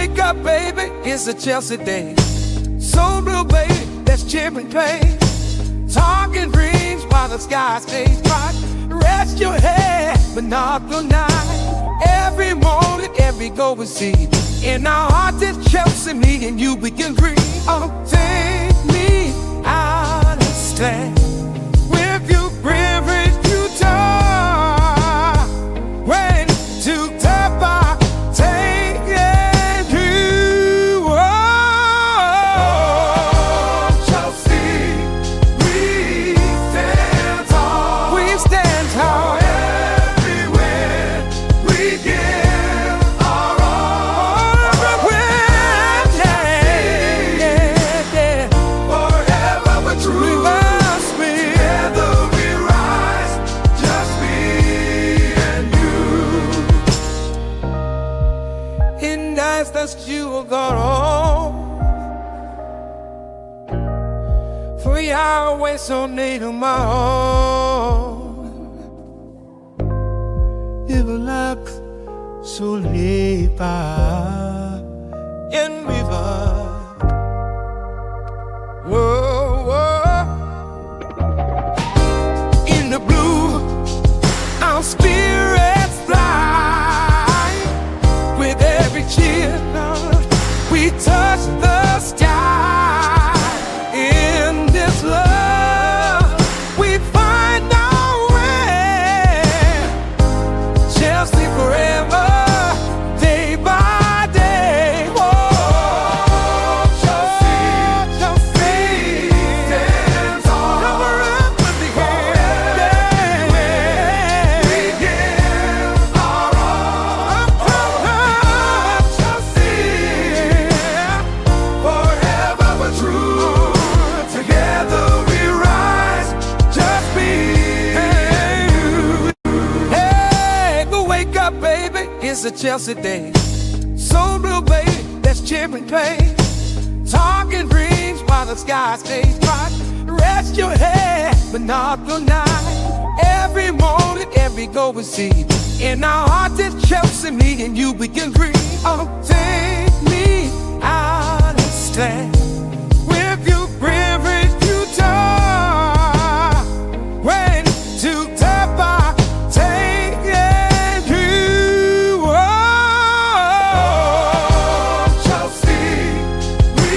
wake up, baby, it's a Chelsea day. So blue, baby, that's cheering pain. Talking dreams while the sky stays bright. Rest your head, but not the night. Every moment, every goal we see. In our hearts it's Chelsea, me and you, we can agree. Oh, take me out and stand with you, privilege you talk. When to tap our take and you. Oh, Chelsea, we stand tall. We stand tall. Everywhere we give our all. Everywhere, yeah. Forever we're true. We must be. Together we rise, just me and you. In nights that you are gone home, for Yahweh so near to my home. Delap so lepa in river. Whoa, whoa. In the blue, our spirits fly. With every cheer, we touch the sky. In this love, we find our way. Chelsea forever, day by day. Whoa, Chelsea stands tall. Cover up with the hand. We give our all. Chelsea, forever we're true. Together we rise, just me and you. Hey, go wake up, baby, it's a Chelsea day. So blue, baby, that's cheering pain. Talking dreams while the sky stays bright. Rest your head, but not the night. Every moment, every goal we see. In our hearts it's Chelsea, me and you, we can agree. Oh, take me out and stand with you, privilege you talk. When to tap our take and you. Oh, Chelsea, we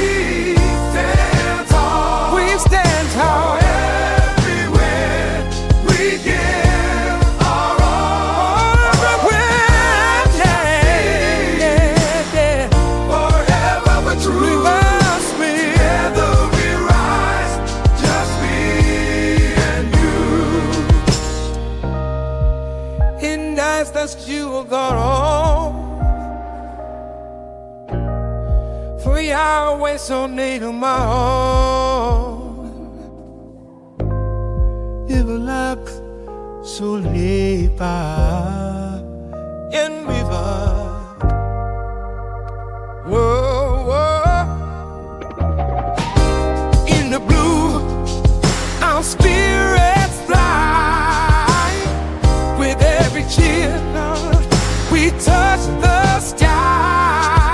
stand tall. We stand tall. Everywhere we give our all. Everywhere, yeah. Forever we're true. We must be. Together we rise, just me and you. In nights that you are gone home, for Yahweh so near to my home. Delap so lepa in river. Whoa, whoa. In the blue, our spirits fly. With every cheer, we touch the sky.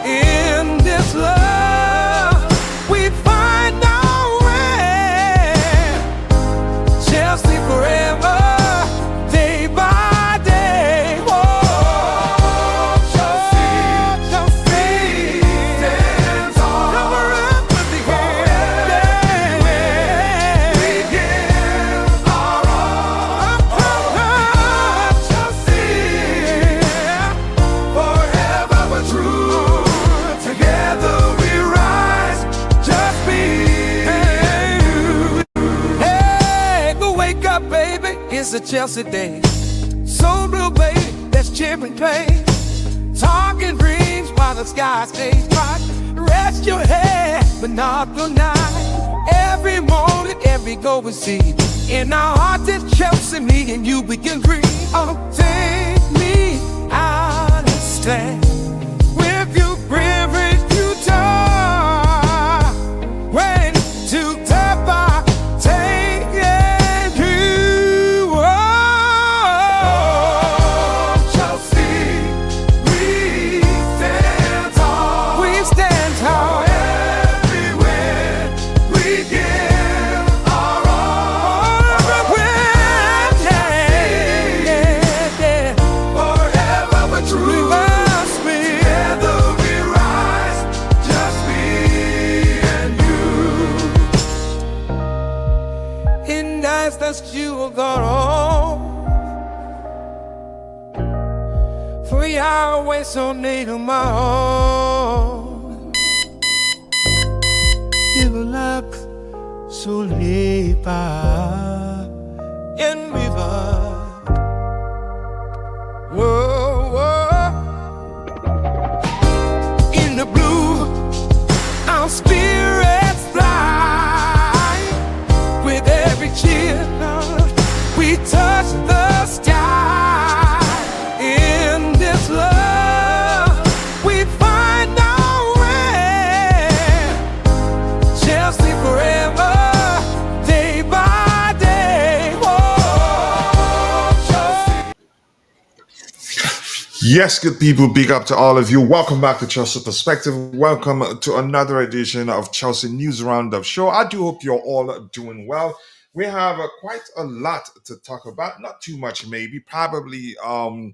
In this love, we find our way. Chelsea forever, day by day. Whoa, Chelsea stands tall. Cover up with the hand. We give our all. Chelsea, forever we're true. Together we rise, just me and you. Hey, go wake up, baby, it's a Chelsea day. So blue, baby, that's cheering pain. Talking dreams while the sky stays bright. Rest your head, but not the night. Every moment, every goal we see. In our hearts it's Chelsea, me and you, we can agree. Oh, take me out and stand with you, privilege you talk. When to tap our take and you. Oh, Chelsea, we stand tall. voice on native my own. Delap sulipa in river. Whoa, whoa. In the blue, our spirits fly. With every cheer, we touch the sky. In this love, we find our way. Chelsea forever, day by day. Whoa, Chelsea. Yes, good people, big up to all of you. Welcome back to Chelsea Perspective. Welcome to another edition of Chelsea News Roundup Show. I do hope you're all doing well. We have quite a lot to talk about. Not too much, maybe. Probably a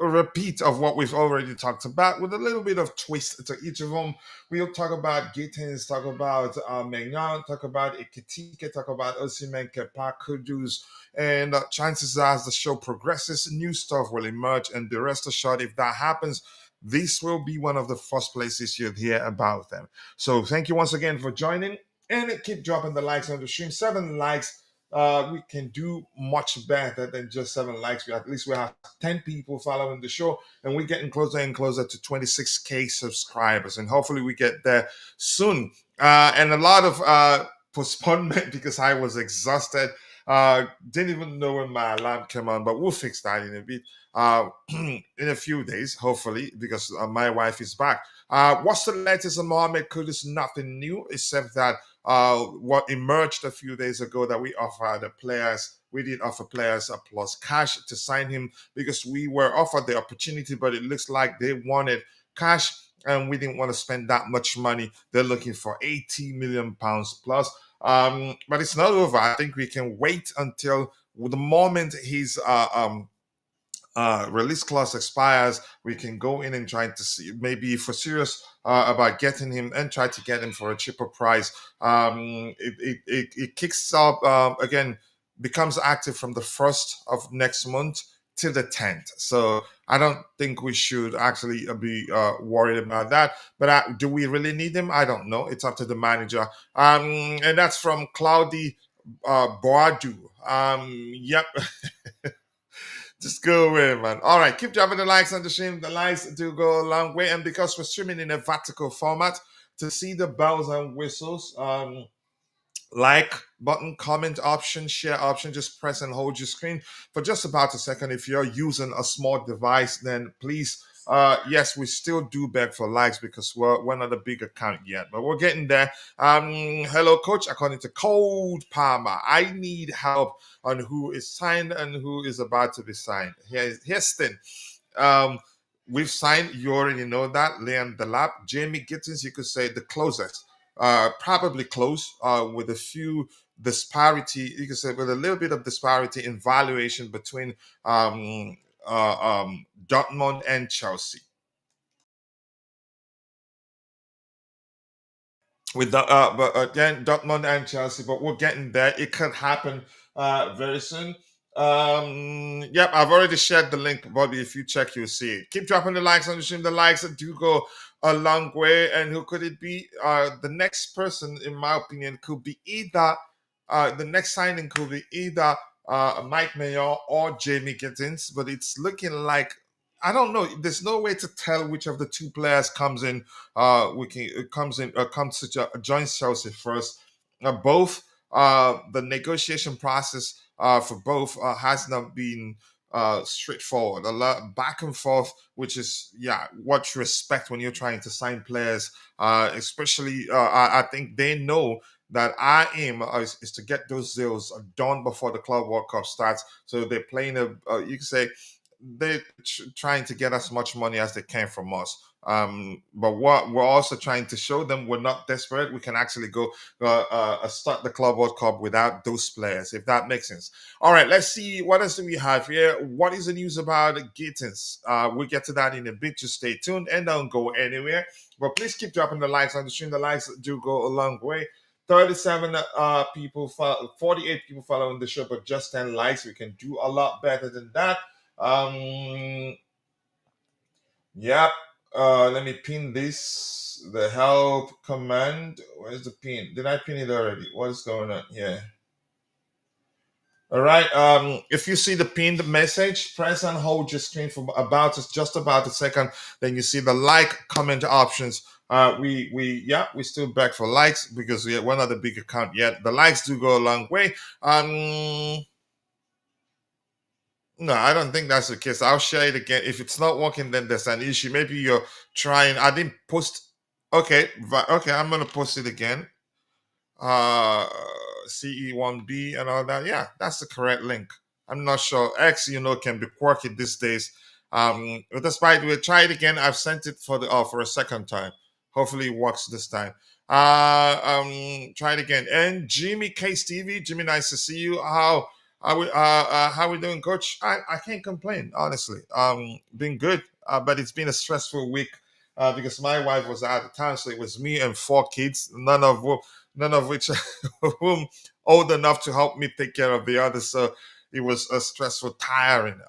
repeat of what we've already talked about with a little bit of twist to each of them. We'll talk about Gittens, talk about Maignan, talk about Ekitike, talk about Osimhen, Kepa, Kudus, and chances are as the show progresses, new stuff will emerge, and be rest assured if that happens, this will be one of the first places you'll hear about them. So thank you once again for joining, and keep dropping the likes on the stream. 7 likes. We can do much better than just 7 likes. At least we have 10 people following the show, and we're getting closer and closer to 26K subscribers, and hopefully we get there soon. And a lot of postponement because I was exhausted. Didn't even know when my alarm came on, but we'll fix that in a bit. In a few days, hopefully, because my wife is back. What's the latest on Mohammed Kudus? Nothing new, except that what emerged a few days ago that we did offer players a plus cash to sign him because we were offered the opportunity, but it looks like they wanted cash and we didn't want to spend that much money. They're looking for 80 million pounds plus. But it's not over. I think we can wait until the moment his release clause expires, we can go in and try to see maybe if we're serious about getting him and try to get him for a cheaper price. It kicks up again, becomes active from the 1st of next month till the 10th. So I don't think we should actually be worried about that. But do we really need him? I don't know. It's up to the manager. And that's from Cloudy Boadu. Yep. Just go away, man. All right, keep dropping the likes on the stream. The likes do go a long way. And because we're streaming in a vertical format, to see the bells and whistles, like button, comment option, share option, just press and hold your screen for just about a second. If you're using a small device, then please, yes, we still do beg for likes because we're not a big account yet, but we're getting there. Hello, coach. According to Cold Palmer, I need help on who is signed and who is about to be signed. Here's thing. We've signed, you already know that, Leon Delap. Jamie Gittens, you could say the closest. Probably close with a few disparity, you could say with a little bit of disparity in valuation between Dortmund and Chelsea. With the but again Dortmund and Chelsea, but we're getting there. It could happen very soon. Yep, I've already shared the link, Bobby. If you check, you'll see it. Keep dropping the likes on the stream. The likes do go a long way. And who could it be? The next person, in my opinion, could be either the next signing could be either Mike Maignan or Jamie Gittens, but it's looking like I don't know. There's no way to tell which of the two players comes in. Comes to joins Chelsea first. Both the negotiation process for both has not been straightforward. A lot back and forth, which is what you expect when you're trying to sign players. Especially, I think they know that our aim is to get those deals done before the Club World Cup starts. So they're playing you can say they're trying to get as much money as they can from us. But what we're also trying to show them, we're not desperate. We can actually go start the Club World Cup without those players, if that makes sense. All right, let's see what else do we have here. What is the news about Gittens? We'll get to that in a bit. Just stay tuned and don't go anywhere. But please keep dropping the likes on the stream. The likes do go a long way. 37 people, 48 people following the show, but just 10 likes. We can do a lot better than that. Yep. Let me pin this. The help command. Where's the pin? Did I pin it already? What's going on here? All right. If you see the pinned message, press and hold your screen for about just about a second. Then you see the like, comment options. We still back for likes because we're not a big account yet. The likes do go a long way. No, I don't think that's the case. I'll share it again. If it's not working, then there's an issue. Maybe you're trying. I didn't post. Okay, okay. I'm gonna post it again. uh CE1B and all that. Yeah, that's the correct link. I'm not sure. X, can be quirky these days. But despite we'll try it again. I've sent it for a second time. Hopefully it works this time. Try it again. And Jimmy K Stevie, Jimmy, nice to see you. How we doing, Coach? I can't complain, honestly. Been good, but it's been a stressful week because my wife was out of town, so it was me and four kids, none of which whom old enough to help me take care of the others. So it was a stressful, tiring,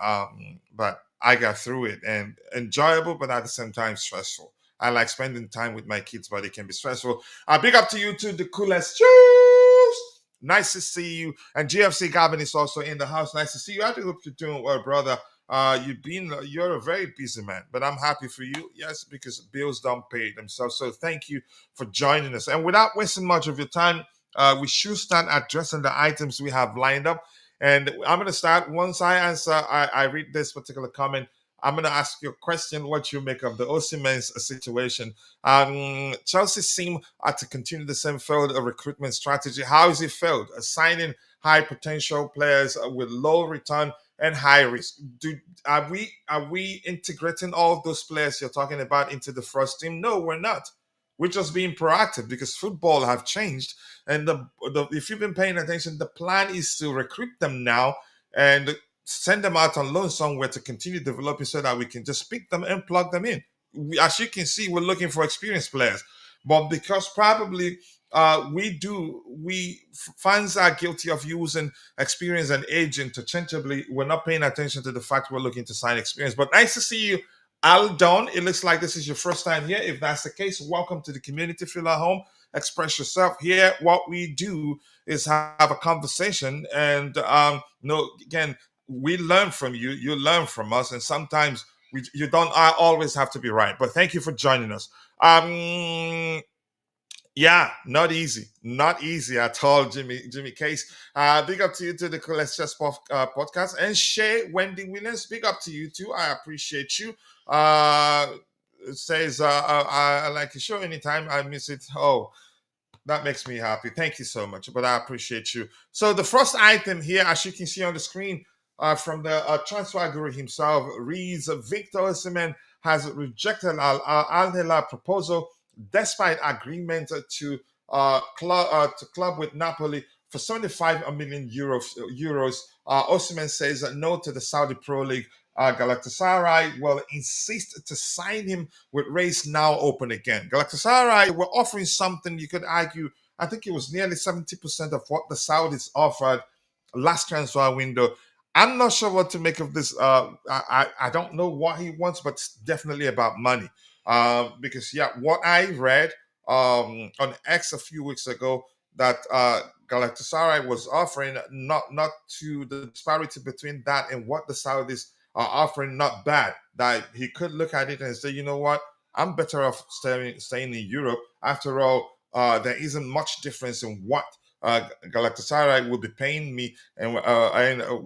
but I got through it and enjoyable, but at the same time stressful. I like spending time with my kids, but it can be stressful. Big up to you too, the coolest. Cheers! Nice to see you. And GFC Gavin is also in the house. Nice to see you. I do hope you're doing well, brother. You're a very busy man, but I'm happy for you. Yes, because bills don't pay themselves. So thank you for joining us. And without wasting much of your time, we should start addressing the items we have lined up. And I'm going to start once I answer. I read this particular comment. I'm going to ask you a question: what you make of the Osimhen's situation? Chelsea seem to continue the same failed recruitment strategy. How is it failed? Assigning high potential players with low return and high risk. Are we integrating all of those players you're talking about into the first team? No, we're not. We're just being proactive because football have changed, and if you've been paying attention, the plan is to recruit them now and send them out on loan somewhere to continue developing so that we can just pick them and plug them in. As you can see, we're looking for experienced players, but because probably fans are guilty of using experience and age interchangeably. We're not paying attention to the fact we're looking to sign experience. But nice to see you, Aldon. It looks like this is your first time here. If that's the case, welcome to the community. Feel at home. Express yourself. Here, what we do is have a conversation, and again, we learn from you. You learn from us, and sometimes you don't always have to be right. But thank you for joining us. Yeah, not easy at all, Jimmy Case. Big up to you to the Let's Chess podcast, and Shay Wendy Williams. Big up to you too. I appreciate you. It says I like your show anytime I miss it. Oh, that makes me happy. Thank you so much. But I appreciate you. So the first item here, as you can see on the screen, from the transfer guru himself, reads Victor Osimhen has rejected Al Hilal proposal despite agreement to club with Napoli for 75 million euros. Osimhen says no to the Saudi Pro League. Galatasaray will insist to sign him with race now open again. Galatasaray were offering something you could argue. I think it was nearly 70% of what the Saudis offered last transfer window. I'm not sure what to make of this. I don't know what he wants, but it's definitely about money. Because yeah, what I read on X a few weeks ago that Galatasaray was offering not to the disparity between that and what the Saudis are offering, not bad. That he could look at it and say, you know what, I'm better off staying in Europe. After all, there isn't much difference in what Galatasaray will be paying me, and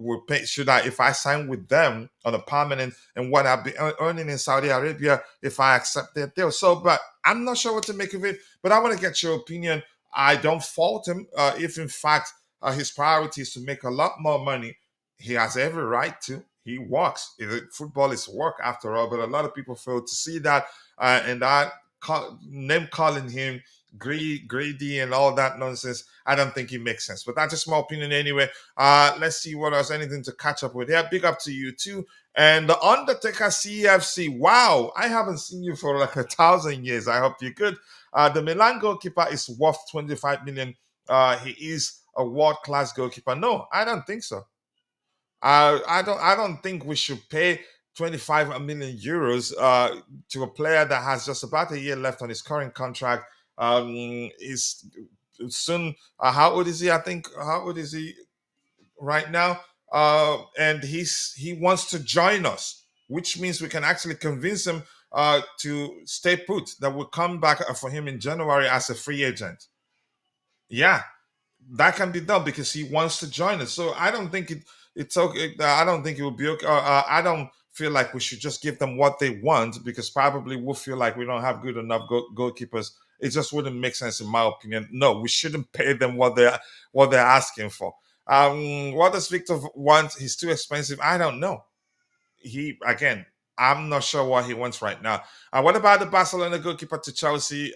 will pay. Should I, if I sign with them on a permanent, and what I'll be earning in Saudi Arabia if I accept their deal? So, but I'm not sure what to make of it. But I want to get your opinion. I don't fault him if, in fact, his priority is to make a lot more money. He has every right to. He works. Football is work after all. But a lot of people fail to see that, and that name calling him greedy and all that nonsense, I don't think it makes sense. But that's just my opinion anyway. Let's see what else, anything to catch up with here. Big up to you too. And the Undertaker CFC. Wow, I haven't seen you for like 1,000 years. I hope you're good. The Milan goalkeeper is worth 25 million. He is a world-class goalkeeper. No, I don't think so. I don't think we should pay 25 million euros to a player that has just about a year left on his current contract. Is soon, how old is he? I think, how old is he right now? And he wants to join us, which means we can actually convince him to stay put, that will come back for him in January as a free agent. Yeah, that can be done because he wants to join us. So I don't think it's okay. I don't think it will be okay. I don't feel like we should just give them what they want, because probably we'll feel like we don't have good enough goalkeepers. It just wouldn't make sense, in my opinion. No, we shouldn't pay them what they're asking for. What does Victor want? He's too expensive. I don't know. He again, I'm not sure what he wants right now. What about the Barcelona goalkeeper to Chelsea?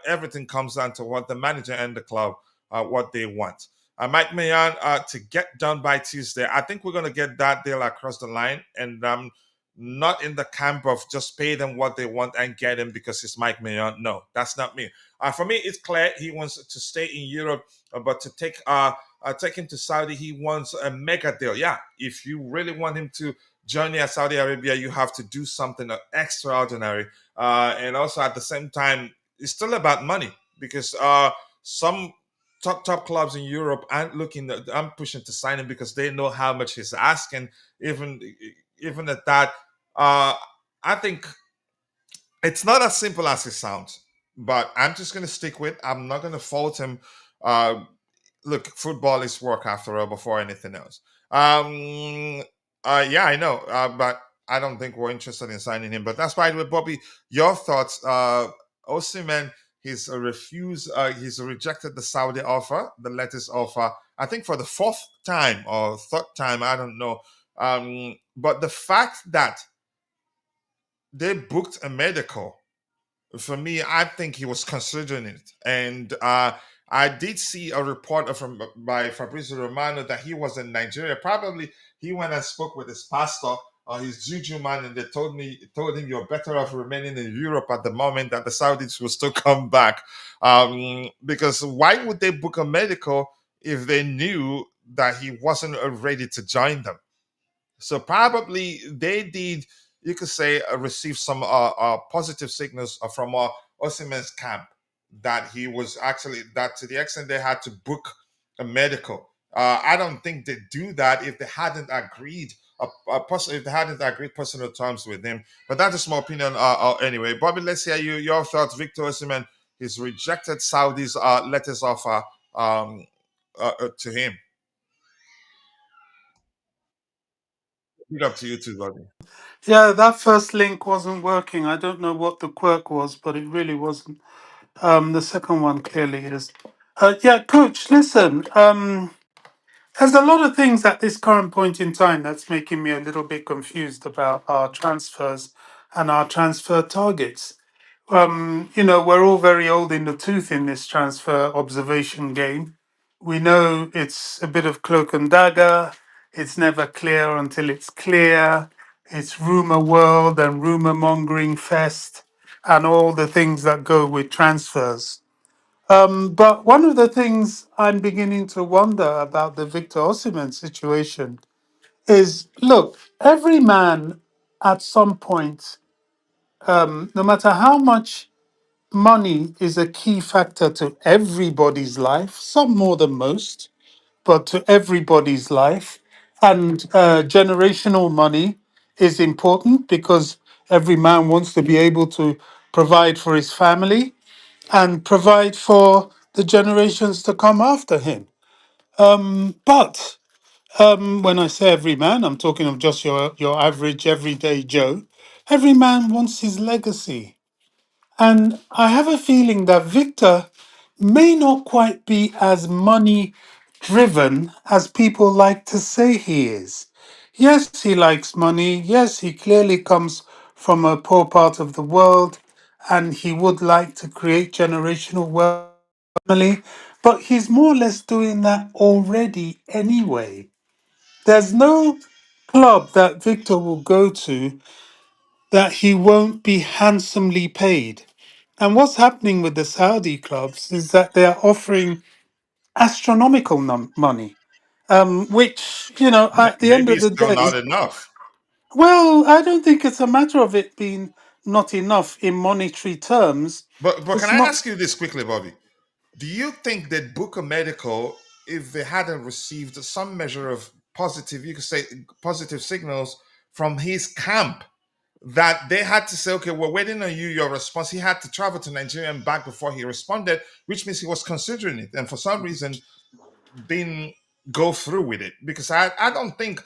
Everything comes down to what the manager and the club what they want. Mike Maignan to get done by Tuesday. I think we're gonna get that deal across the line, and not in the camp of just pay them what they want and get him because it's Mike Maignan. No, that's not me. For me, it's clear he wants to stay in Europe, but to take him to Saudi, he wants a mega deal. Yeah, if you really want him to journey at Saudi Arabia, you have to do something extraordinary. And also at the same time, it's still about money, because some top clubs in Europe aren't looking. I'm pushing to sign him because they know how much he's asking. Even even at that, I think it's not as simple as it sounds. But I'm just going to stick with. I'm not going to fault him. Uh, Look, football is work after all, before anything else. Um, yeah, I know, but I don't think we're interested in signing him. But that's fine with Bobby. Your thoughts? Osimhen, he's refused. He's rejected the Saudi offer, the latest offer. I think for the fourth time or third time. I don't know. But the fact that they booked a medical, for me, I think he was considering it. And I did see a report from by Fabrizio Romano that he was in Nigeria. Probably he went and spoke with his pastor or his juju man, and they told him, you're better off remaining in Europe at the moment, that the Saudis will still come back. Because why would they book a medical if they knew that he wasn't ready to join them? So probably they did, you could say, receive some positive signals from Osimhen's camp, that he was actually, that to the extent they had to book a medical. I don't think they do that if they hadn't agreed if they hadn't agreed personal terms with him. But that is my opinion. Anyway, Bobby, let's hear your thoughts. Victor Osimhen, he's rejected Saudi's letters offer to him. Big up to you too, Bobby. Yeah, that first link wasn't working. I don't know what the quirk was, but it really wasn't. The second one clearly is. Yeah, coach, listen, there's a lot of things at this current point in time that's making me a little bit confused about our transfers and our transfer targets. We're all very old in the tooth in this transfer observation game. We know it's a bit of cloak and dagger. It's never clear until it's clear. It's rumor world and rumor mongering fest and all the things that go with transfers. But one of the things I'm beginning to wonder about the Victor Osimhen situation is, look, every man at some point, no matter how much money is a key factor to everybody's life, some more than most, but to everybody's life. And generational money is important because every man wants to be able to provide for his family and provide for the generations to come after him. But when I say every man, I'm talking of just your average everyday Joe. Every man wants his legacy. And I have a feeling that Victor may not quite be as money driven as people like to say he is. Yes, he likes money. Yes, he clearly comes from a poor part of the world and he would like to create generational wealth family, but he's more or less doing that already anyway. There's no club that Victor will go to that he won't be handsomely paid. And what's happening with the Saudi clubs is that they are offering astronomical money, which, at the end Maybe of it's the still day, not enough. Well, I don't think it's a matter of it being not enough in monetary terms. But can It's I not. ask you this quickly, Bobby? Do you think that Booker Medical, if they hadn't received some measure of positive, you could say positive signals from his camp, that they had to say, okay, we're waiting on you, your response. He had to travel to Nigeria and back before he responded, which means he was considering it. And for some reason, didn't go through with it. Because I don't think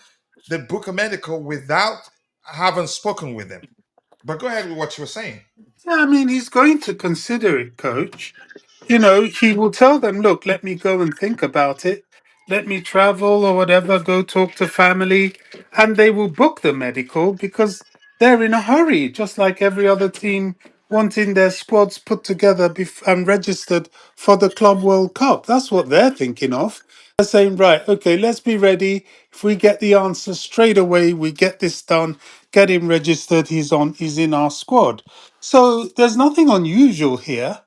the Booker Medical without having spoken with him. But go ahead with what you were saying. Yeah, I mean, he's going to consider it, coach. You know, he will tell them, look, let me go and think about it. Let me travel or whatever, go talk to family. And they will book the medical because they're in a hurry, just like every other team wanting their squads put together and registered for the Club World Cup. That's what they're thinking of. They're saying, right, okay, let's be ready. If we get the answer straight away, we get this done, get him registered, he's in our squad. So there's nothing unusual here.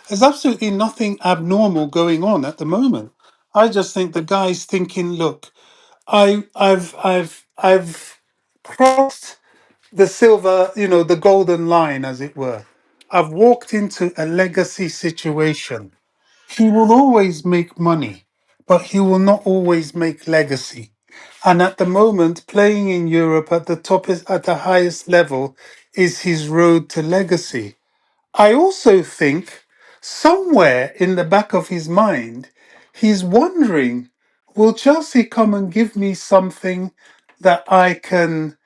There's absolutely nothing abnormal going on at the moment. I just think the guy's thinking, look, I've crossed the silver, the golden line, as it were. I've walked into a legacy situation. He will always make money, but he will not always make legacy. And at the moment, playing in Europe at at the highest level is his road to legacy. I also think somewhere in the back of his mind, he's wondering, will Chelsea come and give me something that I can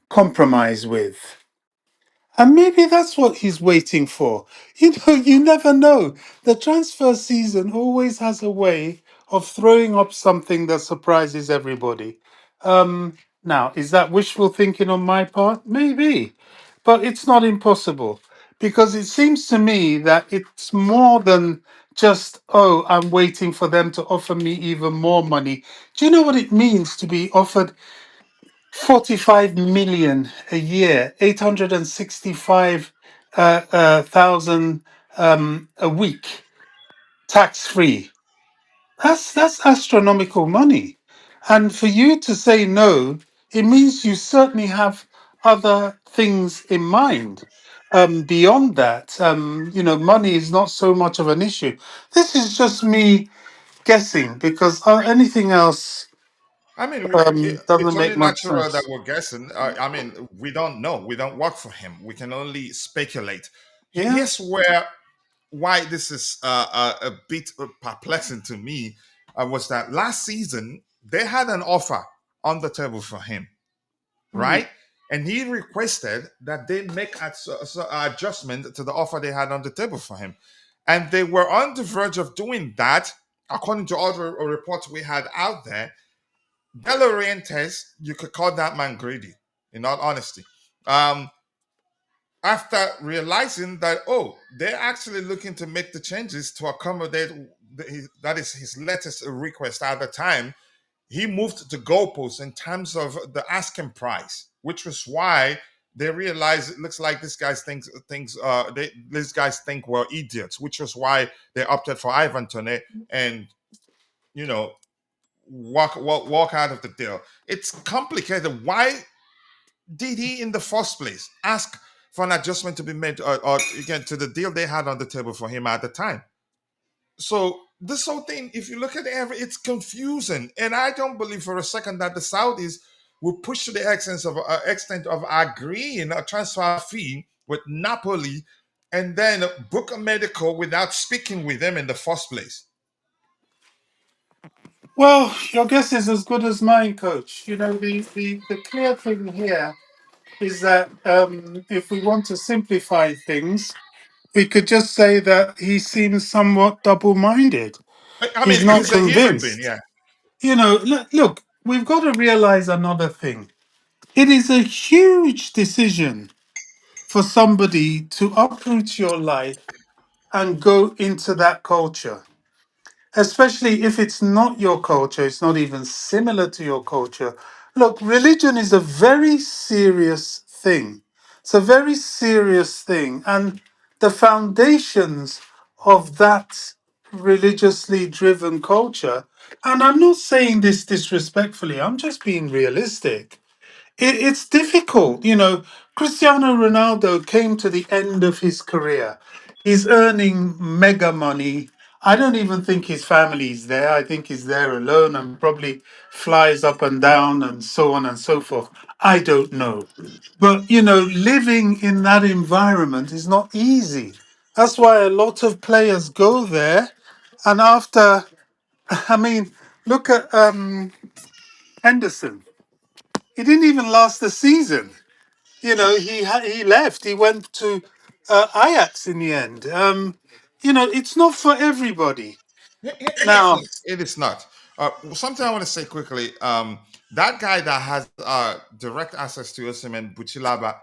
compromise with? And maybe that's what he's waiting for. You never know. The transfer season always has a way of throwing up something that surprises everybody. Now, is that wishful thinking on my part? Maybe. But it's not impossible because it seems to me that it's more than just, oh, I'm waiting for them to offer me even more money. Do you know what it means to be offered 45 million a year, 865 thousand a week, tax free? That's astronomical money. And for you to say no, it means you certainly have other things in mind. Beyond that, money is not so much of an issue. This is just me guessing because anything else I mean, doesn't it's make only much natural that sense. we're guessing. I mean, we don't know. We don't work for him. We can only speculate. Yeah. Here's where why this is a bit perplexing to me was that last season they had an offer on the table for him, Hmm. right? And he requested that they make adjustment to the offer they had on the table for him, and they were on the verge of doing that, according to all the reports we had out there. De Laurentiis, you could call that man greedy, in all honesty. Um, After realizing that, oh, they're actually looking to make the changes to accommodate that is his latest request at the time, he moved the goalposts in terms of the asking price, which was why they realized it looks like these guys think we're idiots, which was why they opted for Ivan Toney and you know walk out of the deal. It's complicated. Why did he, in the first place, ask for an adjustment to be made, or again to the deal they had on the table for him at the time? So this whole thing, if you look at it's confusing, and I don't believe for a second that the Saudis will push to the extent of agreeing a transfer fee with Napoli, and then book a medical without speaking with them in the first place. Well, your guess is as good as mine, coach. The clear thing here is that if we want to simplify things, we could just say that he seems somewhat double minded. I He's mean, not he's a human being, convinced. yeah. Look, we've got to realize another thing. It is a huge decision for somebody to uproot your life and go into that culture, especially if it's not your culture, it's not even similar to your culture. Look, religion is a very serious thing. It's a very serious thing. And the foundations of that religiously driven culture, and I'm not saying this disrespectfully, I'm just being realistic, it's difficult. Cristiano Ronaldo came to the end of his career. He's earning mega money. I don't even think his family's there. I think he's there alone and probably flies up and down and so on and so forth. I don't know. But, living in that environment is not easy. That's why a lot of players go there. And after, I mean, look at Henderson. He didn't even last the season. He left. He went to Ajax in the end. It's not for everybody. Now, It is not. Something I want to say quickly. That guy that has direct access to Osimhen, Buchilaba,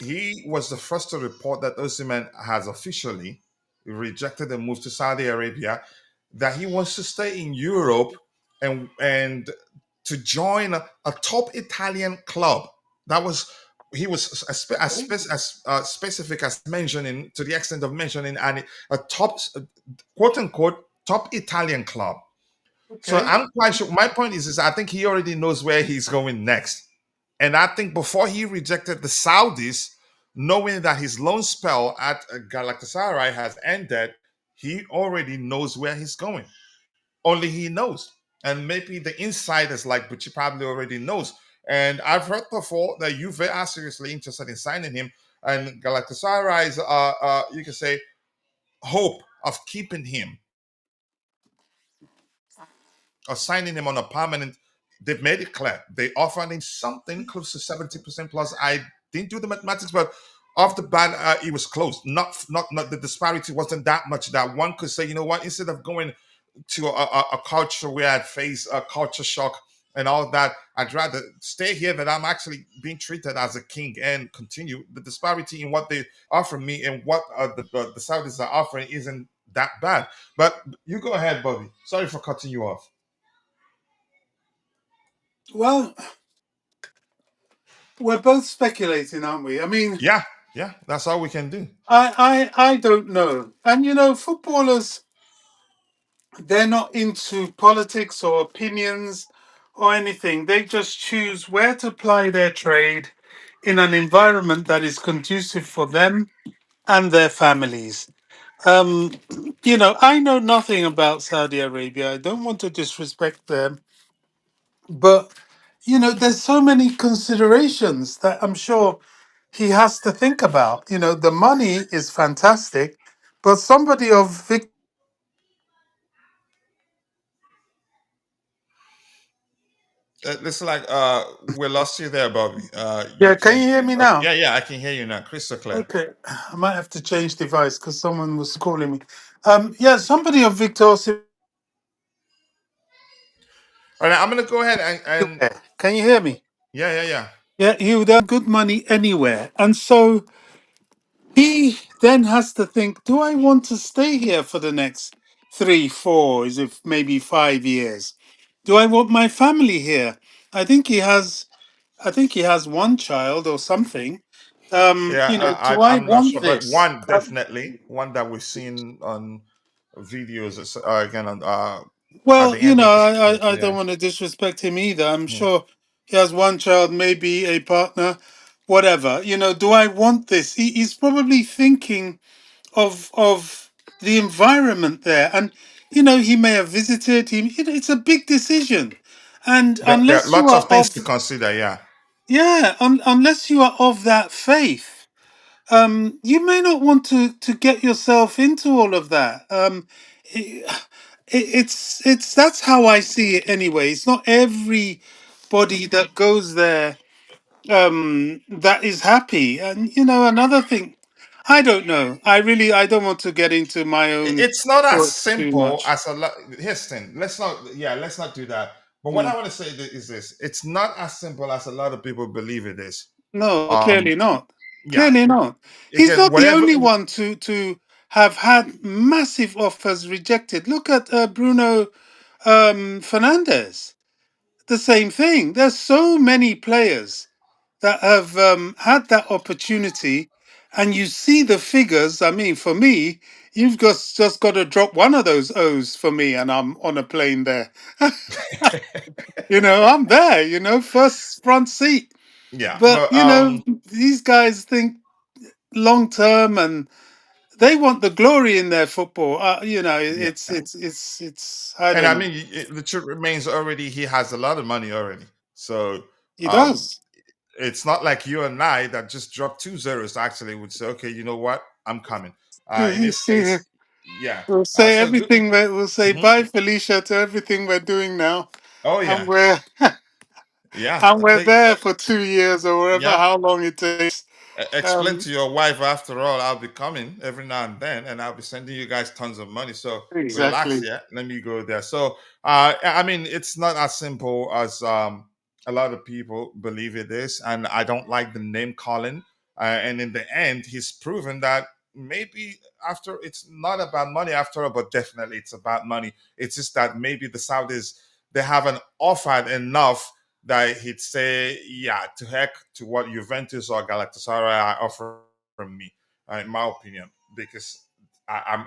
he was the first to report that Osimhen has officially rejected the move to Saudi Arabia, that he wants to stay in Europe and to join a top Italian club. That was he was as specific as mentioning, to the extent of mentioning, and a top, quote unquote, top Italian club. So okay, I'm quite sure. My point is I think he already knows where he's going next. And I think before he rejected the Saudis, knowing that his loan spell at Galatasaray has ended, he already knows where he's going. Only he knows. And maybe the insiders like Bucci probably already knows. And I've heard before that Juve are seriously interested in signing him. And Galatasaray's, you can say, hope of keeping him or signing him on a permanent, they've made it clear. They offered him something close to 70% plus. I didn't do the mathematics, but off the bat, it was close. Not the disparity wasn't that much that one could say, you know what, instead of going to a culture where I'd face a culture shock and all that, I'd rather stay here that I'm actually being treated as a king and continue. The disparity in what they offer me and what the Saudis are offering isn't that bad. But you go ahead, Bobby. Sorry for cutting you off. well, we're both speculating, aren't we? I mean, Yeah, yeah, that's all we can do. I don't know. And footballers, they're not into politics or opinions or anything. They just choose where to ply their trade in an environment that is conducive for them and their families. Um, I know nothing about Saudi Arabia. I don't want to disrespect them, but there's so many considerations that I'm sure he has to think about. The money is fantastic, but somebody of Vic, Listen, like we lost you there, Bobby. You yeah, can you can, hear me now? yeah, yeah, I can hear you now, crystal clear. Okay, I might have to change device because someone was calling me. Yeah, somebody of Victor Osimhen. All right, I'm gonna go ahead and Can you hear me? yeah, yeah, yeah. Yeah, he would earn good money anywhere, and so he then has to think, do I want to stay here for the next 3, 4, is if maybe 5 years? Do I want my family here? I think he has I think he has one child or something. Yeah, Do I I'm not want sure, but this? one definitely, one that we've seen on videos again on at Well, the end of the season. I Yeah, don't want to disrespect him either. I'm yeah, sure he has one child, maybe a partner, whatever. Do I want this? He's probably thinking of the environment there, and he may have visited him. It's a big decision, and there are unless you lots are of things of to consider. Yeah, yeah, unless you are of that faith, you may not want to get yourself into all of that. It, it's that's how I see it anyway. It's not everybody that goes there that is happy. And another thing, I don't know. I don't want to get into my own It's not as thoughts too simple much. as a lot. Here's the thing. Let's not do that. But what Mm. I want to say is this: it's not as simple as a lot of people believe it is. No, Um, clearly not. yeah, Clearly not. He's again, not the whatever. only one to have had massive offers rejected. Look at Bruno Fernandez. The same thing. There's so many players that have had that opportunity, and you see the figures. I mean, for me, you've just got to drop one of those O's for me, and I'm on a plane there. I'm there. First front seat. Yeah, But but these guys think long term, and they want the glory in their football. yeah, It's. I and don't I know. mean, the truth remains already he has a lot of money already. So He um, does. it's not like you and I that just dropped two zeros. Actually, would say, okay, you know what, I'm coming. In You this see, case, yeah. we'll say So good. everything. We'll say Mhm. bye, Felicia, to everything we're doing now, Oh and yeah, we're yeah. and we're there for 2 years or whatever, Yeah. how long it takes. Explain Um, to your wife, after all, I'll be coming every now and then, and I'll be sending you guys tons of money. So relax, exactly. yeah. Let me go there. So I mean, it's not as simple as a lot of people believe it is, and I don't like the name calling. And in the end, he's proven that maybe after it's not about money after all, but definitely it's about money. It's just that maybe the Saudis, they haven't offered enough that he'd say, yeah, to heck to what Juventus or Galatasaray are offering me, in my opinion, because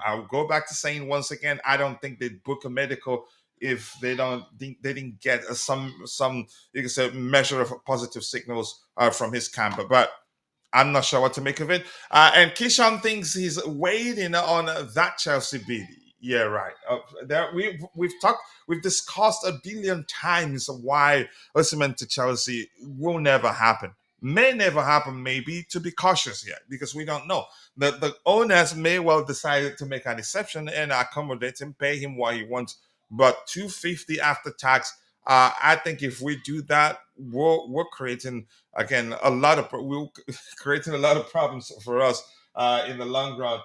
I'll go back to saying once again, I don't think they'd book a medical if they didn't get some you can say measure of positive signals from his camp. But I'm not sure what to make of it. And Kishan thinks he's waiting on that Chelsea bid. Yeah, right. We've discussed a billion times why Osimhen to Chelsea will never happen. May never happen, maybe to be cautious yet, because we don't know. The owners may well decide to make an exception and accommodate him, pay him what he wants. But 250 after tax, I think if we do that, we're creating again we're creating a lot of problems for us in the long run.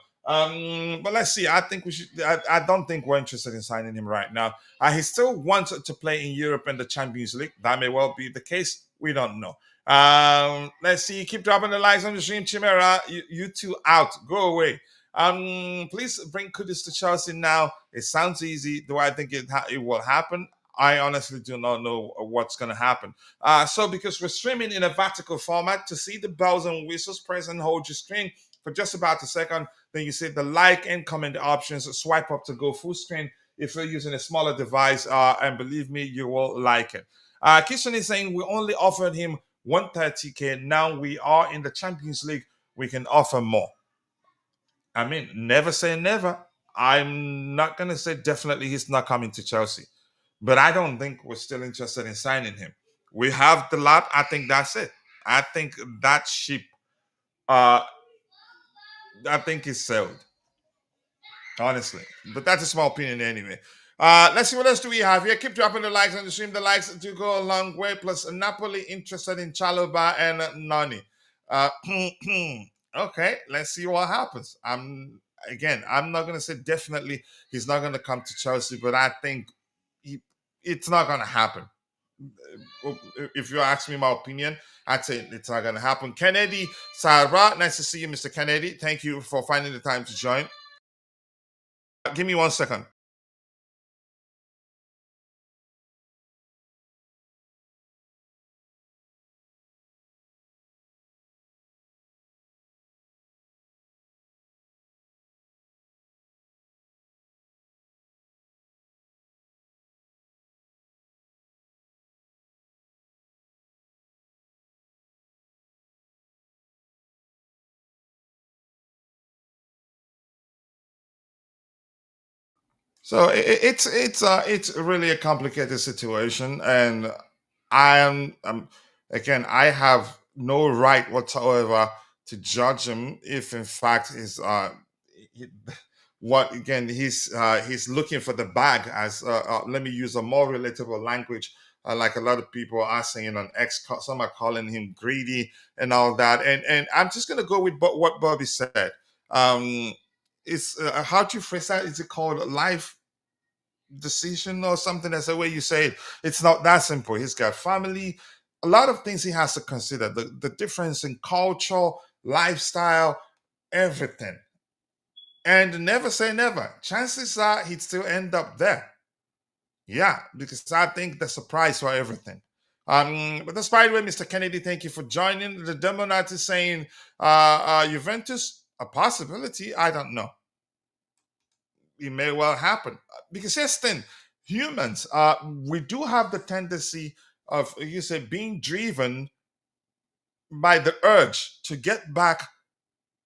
But let's see. I think we should. I don't think we're interested in signing him right now. He still wants to play in Europe and the Champions League. That may well be the case. We don't know. Let's see. Keep dropping the likes on the stream, Chimera. You two out. Go away. Please bring Kudus to Chelsea now. It sounds easy. Do I think it will happen? I honestly do not know what's going to happen. So, because we're streaming in a vertical format, to see the bells and whistles, press and hold your screen for just about a second. Then you see the like and comment options. Swipe up to go full screen if you're using a smaller device. And believe me, you will like it. Kishan is saying we only offered him 130K. Now we are in the Champions League. We can offer more. I mean, never say never. I'm not going to say definitely he's not coming to Chelsea, but I don't think we're still interested in signing him. We have Delap. I think that's it. I think that ship, uh, I think is sailed, honestly. But that's a small opinion anyway. Let's see what else do we have here. Keep dropping the likes on the stream. The likes do go a long way. Plus, Napoli interested in Chaloba and Nani. Uh, okay, let's see what happens. I'm not gonna say definitely he's not gonna come to Chelsea, but I think he, it's not gonna happen. If you ask me my opinion, I'd say it's not gonna happen. Kennedy Sarah, nice to see you, Mr. Kennedy. Thank you for finding the time to join. Give me 1 second. So it's really a complicated situation, and I am again I have no right whatsoever to judge him if in fact he, what again he's looking for the bag as let me use a more relatable language, like a lot of people are saying on X, some are calling him greedy and all that, and I'm just gonna go with what Bobby said. Um, it's how do you phrase that? Is it called life decision or something? That's the way you say it. It's not that simple. He's got family, a lot of things he has to consider. The difference in culture, lifestyle, everything. And never say never. Chances are he'd still end up there. Yeah, because I think there's a price for everything. But despite way, Mr. Kennedy, thank you for joining. The Demonite is saying Juventus, a possibility. I don't know. It may well happen because yes, then humans, we do have the tendency of you say being driven by the urge to get back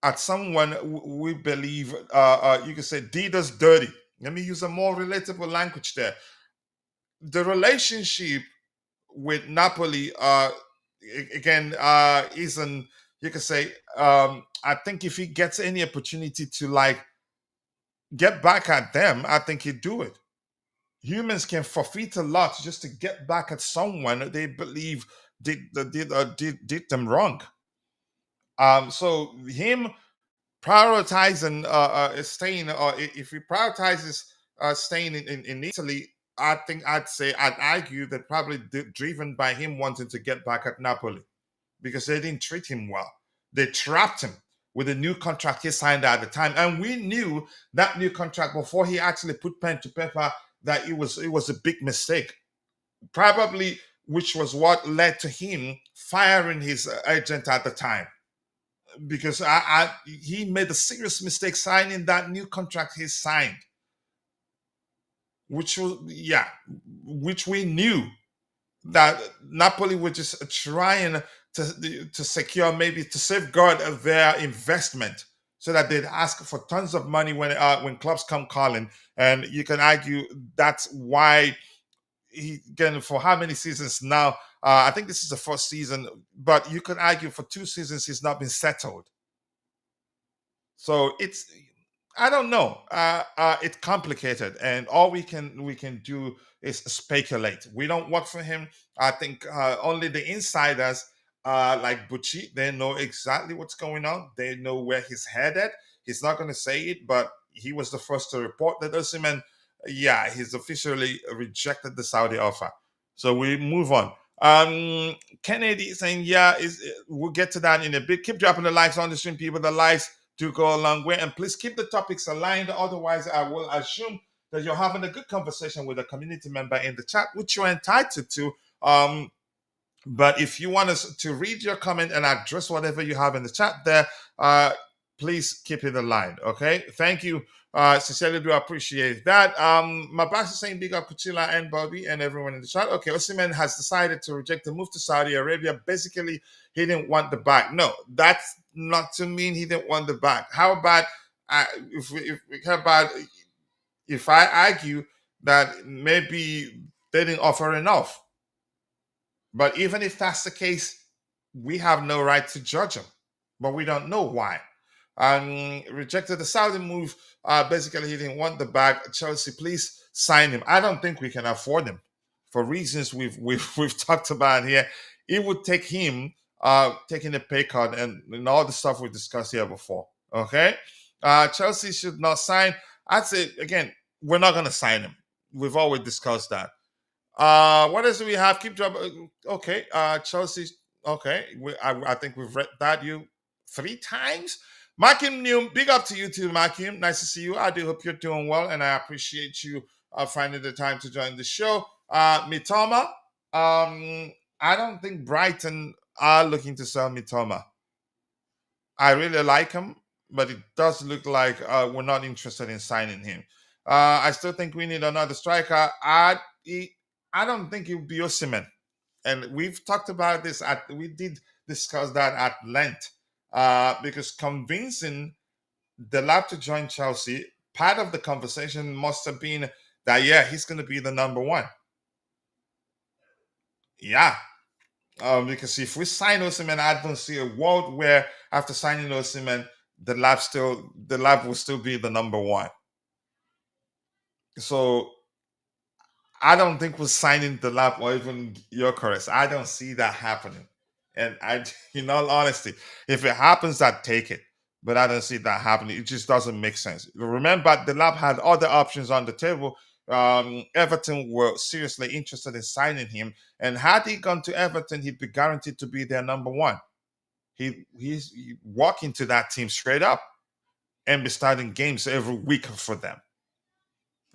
at someone we believe you can say did us dirty. Let me use a more relatable language there. The relationship with Napoli again isn't you can say I think if he gets any opportunity to like get back at them, I think he'd do it. Humans can forfeit a lot just to get back at someone they believe did them wrong. So him prioritizing staying, or if he prioritizes staying in Italy, I think I'd argue that probably driven by him wanting to get back at Napoli because they didn't treat him well. They trapped him with a new contract he signed at the time, and we knew that new contract before he actually put pen to paper that it was a big mistake, probably, which was what led to him firing his agent at the time because he made a serious mistake signing that new contract he signed, which was which we knew that Napoli were just trying to secure, maybe to safeguard their investment, so that they'd ask for tons of money when clubs come calling. And you can argue that's why he again for how many seasons now? I think this is the first season, but you can argue for 2 seasons he's not been settled. So it's I don't know. It's complicated, and all we can do is speculate. We don't work for him. I think only the insiders, like Bucci, they know exactly what's going on. They know where he's headed. He's not going to say it, but he was the first to report that Osimhen, he's officially rejected the Saudi offer. So we move on. Kennedy is saying, we'll get to that in a bit. Keep dropping the likes on the stream, people. The likes do go a long way. And please keep the topics aligned. Otherwise, I will assume that you're having a good conversation with a community member in the chat, which you're entitled to. But if you want us to read your comment and address whatever you have in the chat there, please keep it aligned. Okay. Thank you. Sincerely do appreciate that. My boss is saying big up Kuchila and Bobby and everyone in the chat. Okay, Osimhen has decided to reject the move to Saudi Arabia. Basically, he didn't want the bag. No, that's not to mean he didn't want the bag. How about if I argue that maybe they didn't offer enough? But even if that's the case, we have no right to judge him. But we don't know why. Rejected the Saudi move. Basically, he didn't want the bag. Chelsea, please sign him. I don't think we can afford him for reasons we've talked about here. It would take him taking a pay cut and all the stuff we discussed here before. Okay, Chelsea should not sign. I'd say again, we're not going to sign him. We've always discussed that. What else do we have? Keep dropping. Okay, Chelsea. Okay, I think we've read that you 3 times. Makim New, big up to you too, Makim. Nice to see you. I do hope you're doing well, and I appreciate you finding the time to join the show. Mitoma, I don't think Brighton are looking to sell Mitoma. I really like him, but it does look like we're not interested in signing him. I still think we need another striker. I don't think it would be Osimhen. And we've talked about this. We did discuss that at length. Because convincing Delap to join Chelsea, part of the conversation must have been that he's going to be the number 1. Yeah, because if we sign Osimhen, I don't see a world where after signing Osimhen, Delap will still be the number 1. So I don't think we're signing Delap or even Gyökeres. I don't see that happening. And in all honesty, if it happens, I'd take it. But I don't see that happening. It just doesn't make sense. Remember, Delap had other options on the table. Everton were seriously interested in signing him. And had he gone to Everton, he'd be guaranteed to be their number 1. He's walking to that team straight up and be starting games every week for them.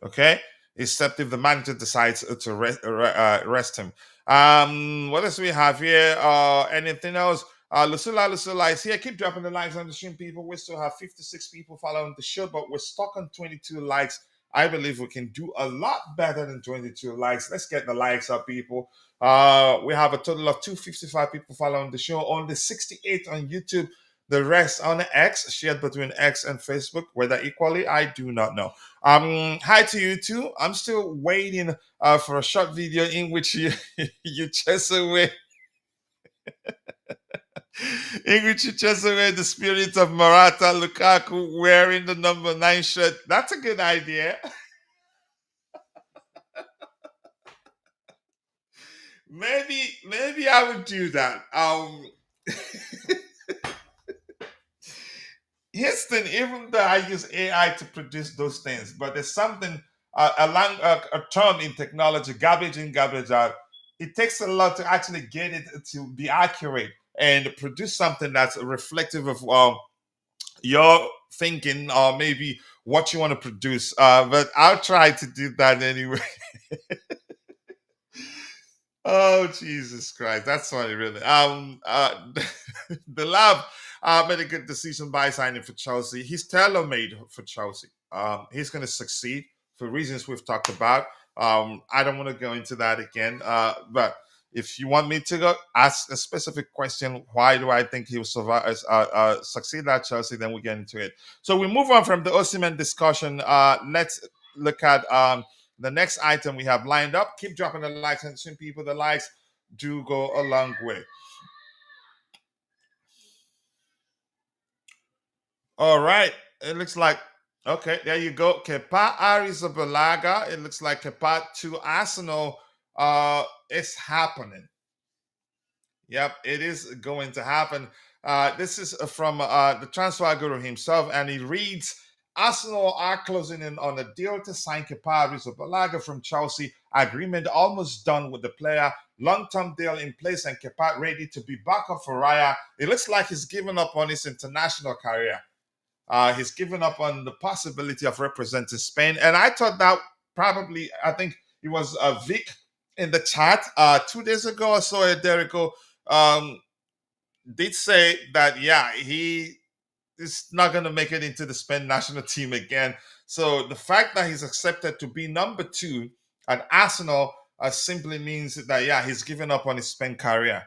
Okay? except if the manager decides to rest him. What else we have here? Anything else? Lucilla is here. Keep dropping the likes on the stream, people. We still have 56 people following the show, but we're stuck on 22 likes. I believe we can do a lot better than 22 likes. Let's get the likes up, people. We have a total of 255 people following the show. Only 68 on YouTube. The rest on X, shared between X and Facebook. Whether equally, I do not know. Hi to you too. I'm still waiting for a short video in which you you chase away in which you chase away the spirit of Morata Lukaku wearing the number 9 shirt. That's a good idea. Maybe I would do that. Here's the thing, even though I use AI to produce those things, but there's something a term in technology, garbage in, garbage out. It takes a lot to actually get it to be accurate and produce something that's reflective of your thinking or maybe what you want to produce. But I'll try to do that anyway. Oh Jesus Christ, that's funny, really. The lab made a good decision by signing for Chelsea. He's tailor-made for Chelsea. He's going to succeed for reasons we've talked about. I don't want to go into that again. But if you want me to go ask a specific question, why do I think he will survive, succeed at Chelsea? Then we get into it. So we move on from the Osimhen discussion. Let's look at the next item we have lined up. Keep dropping the likes and some people. The likes do go a long way. All right. It looks like, okay, there you go. Kepa Arrizabalaga. It looks like Kepa to Arsenal is happening. Yep, it is going to happen. This is from the transfer guru himself, and he reads, Arsenal are closing in on a deal to sign Kepa Arrizabalaga from Chelsea. Agreement almost done with the player. Long-term deal in place and Kepa ready to be back up for Raya. It looks like he's given up on his international career. He's given up on the possibility of representing Spain. And I thought that probably, I think it was Vic in the chat 2 days ago or so, there ago, did say that, yeah, he is not going to make it into the Spain national team again. So the fact that he's accepted to be number 2 at Arsenal simply means that, yeah, he's given up on his Spain career.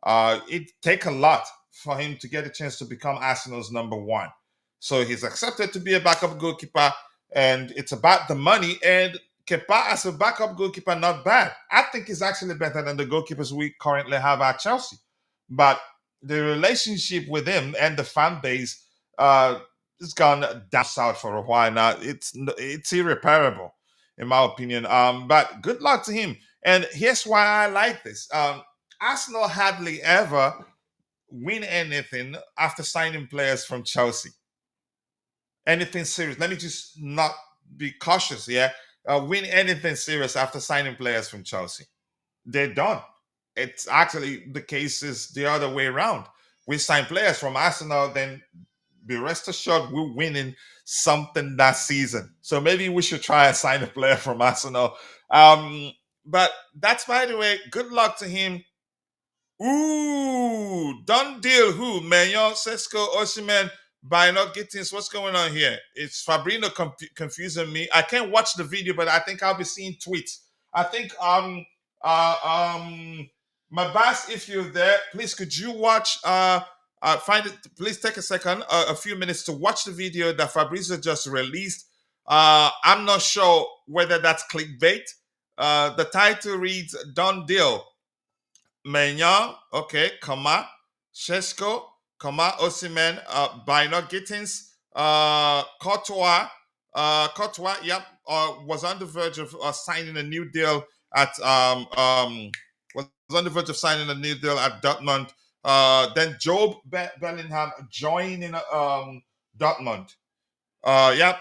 It take a lot for him to get a chance to become Arsenal's number 1. So he's accepted to be a backup goalkeeper, and it's about the money. And Kepa as a backup goalkeeper, not bad. I think he's actually better than the goalkeepers we currently have at Chelsea. But the relationship with him and the fan base has gone down south for a while now. It's irreparable, in my opinion. But good luck to him. And here's why I like this. Arsenal hardly ever win anything after signing players from Chelsea. Anything serious. Let me just not be cautious here. Win anything serious after signing players from Chelsea. They're done. It's actually the case is the other way around. We sign players from Arsenal, then be rest assured we're winning something that season. So maybe we should try and sign a player from Arsenal. But that's, by the way, good luck to him. Ooh, done deal. Who? Maignan, Sesko, Osimhen, by not Gittens. What's going on here? It's Fabrino confusing me. I can't watch the video, but I think I'll be seeing tweets. I think my boss, if you're there, please could you watch find it, please take a second, a few minutes to watch the video that Fabrizio just released. I'm not sure whether that's clickbait. The title reads Done Deal. Maignan, okay, comma, Sesko, comma, Osimhen, by not Gittens, Courtois, yep, was on the verge of signing a new deal at was on the verge of signing a new deal at Dortmund. Then Job Bellingham joining Dortmund. Yep,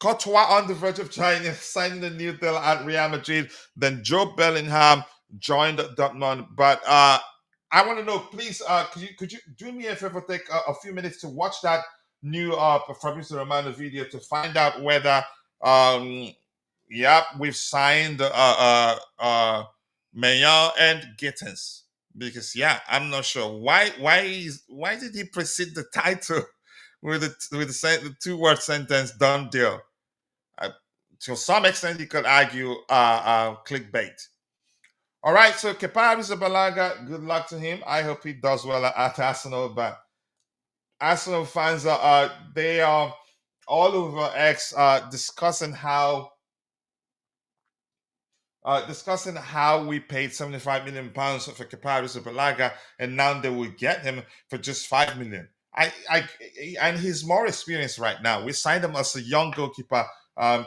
Courtois on the verge of signing a new deal at Real Madrid. Then Job Bellingham joined Dortmund. But I want to know, please, could you do me a favor, take a few minutes to watch that new Fabrizio Romano video to find out whether Yep, we've signed Maignan and Gittens because yeah, I'm not sure why did he precede the title with the two-word sentence "done deal." Uh, to some extent, you could argue clickbait. All right, so Kepa Arrizabalaga, good luck to him. I hope he does well at Arsenal. But Arsenal fans they are all over X discussing how we paid 75 million pounds for Kepa Arrizabalaga, and now they will get him for just 5 million. And he's more experienced right now. We signed him as a young goalkeeper,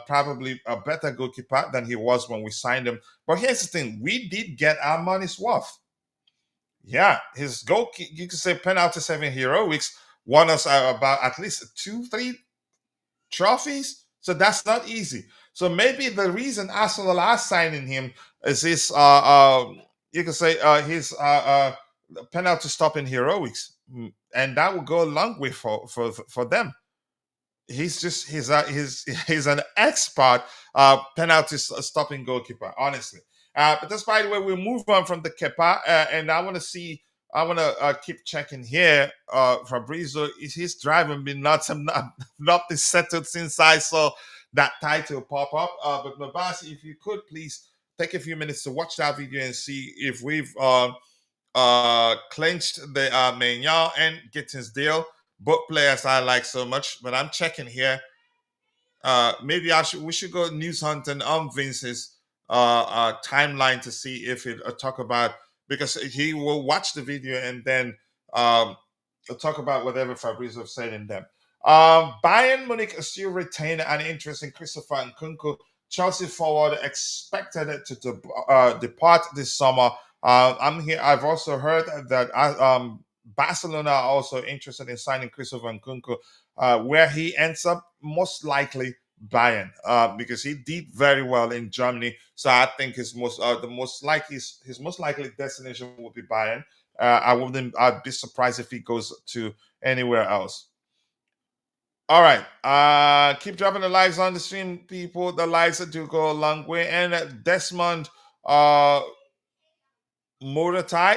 probably a better goalkeeper than he was when we signed him. But here's the thing: we did get our money's worth. Yeah, his goal, you could say, penalty saving heroics won us about at least two, three trophies. So that's not easy. So maybe the reason Arsenal are signing him is his, you could say, his penalty stopping heroics, and that will go a long way for them. He's an expert penalty stopping goalkeeper, honestly. But that's by the way, we move on from the Kepa, and I want to keep checking here. Fabrizio, he's driving me nuts. I'm not this settled since I saw that title pop up. But Mabasi, if you could please take a few minutes to watch that video and see if we've clinched the Maignan and Gittens deal. Both players I like so much, but I'm checking here. Maybe we should go news hunting on Vince's timeline to see if it talk about, because he will watch the video and then talk about whatever Fabrizio said in them. Bayern Munich still retain an interest in Christopher Nkunku. Chelsea forward expected to depart this summer. I'm here. I've also heard that Barcelona are also interested in signing Christopher Nkunku. Where he ends up, most likely Bayern, because he did very well in Germany. So I think his most likely destination would be Bayern. I'd be surprised if he goes to anywhere else. All right. Keep dropping the likes on the stream, people. The likes do go a long way. And Desmond Moratai,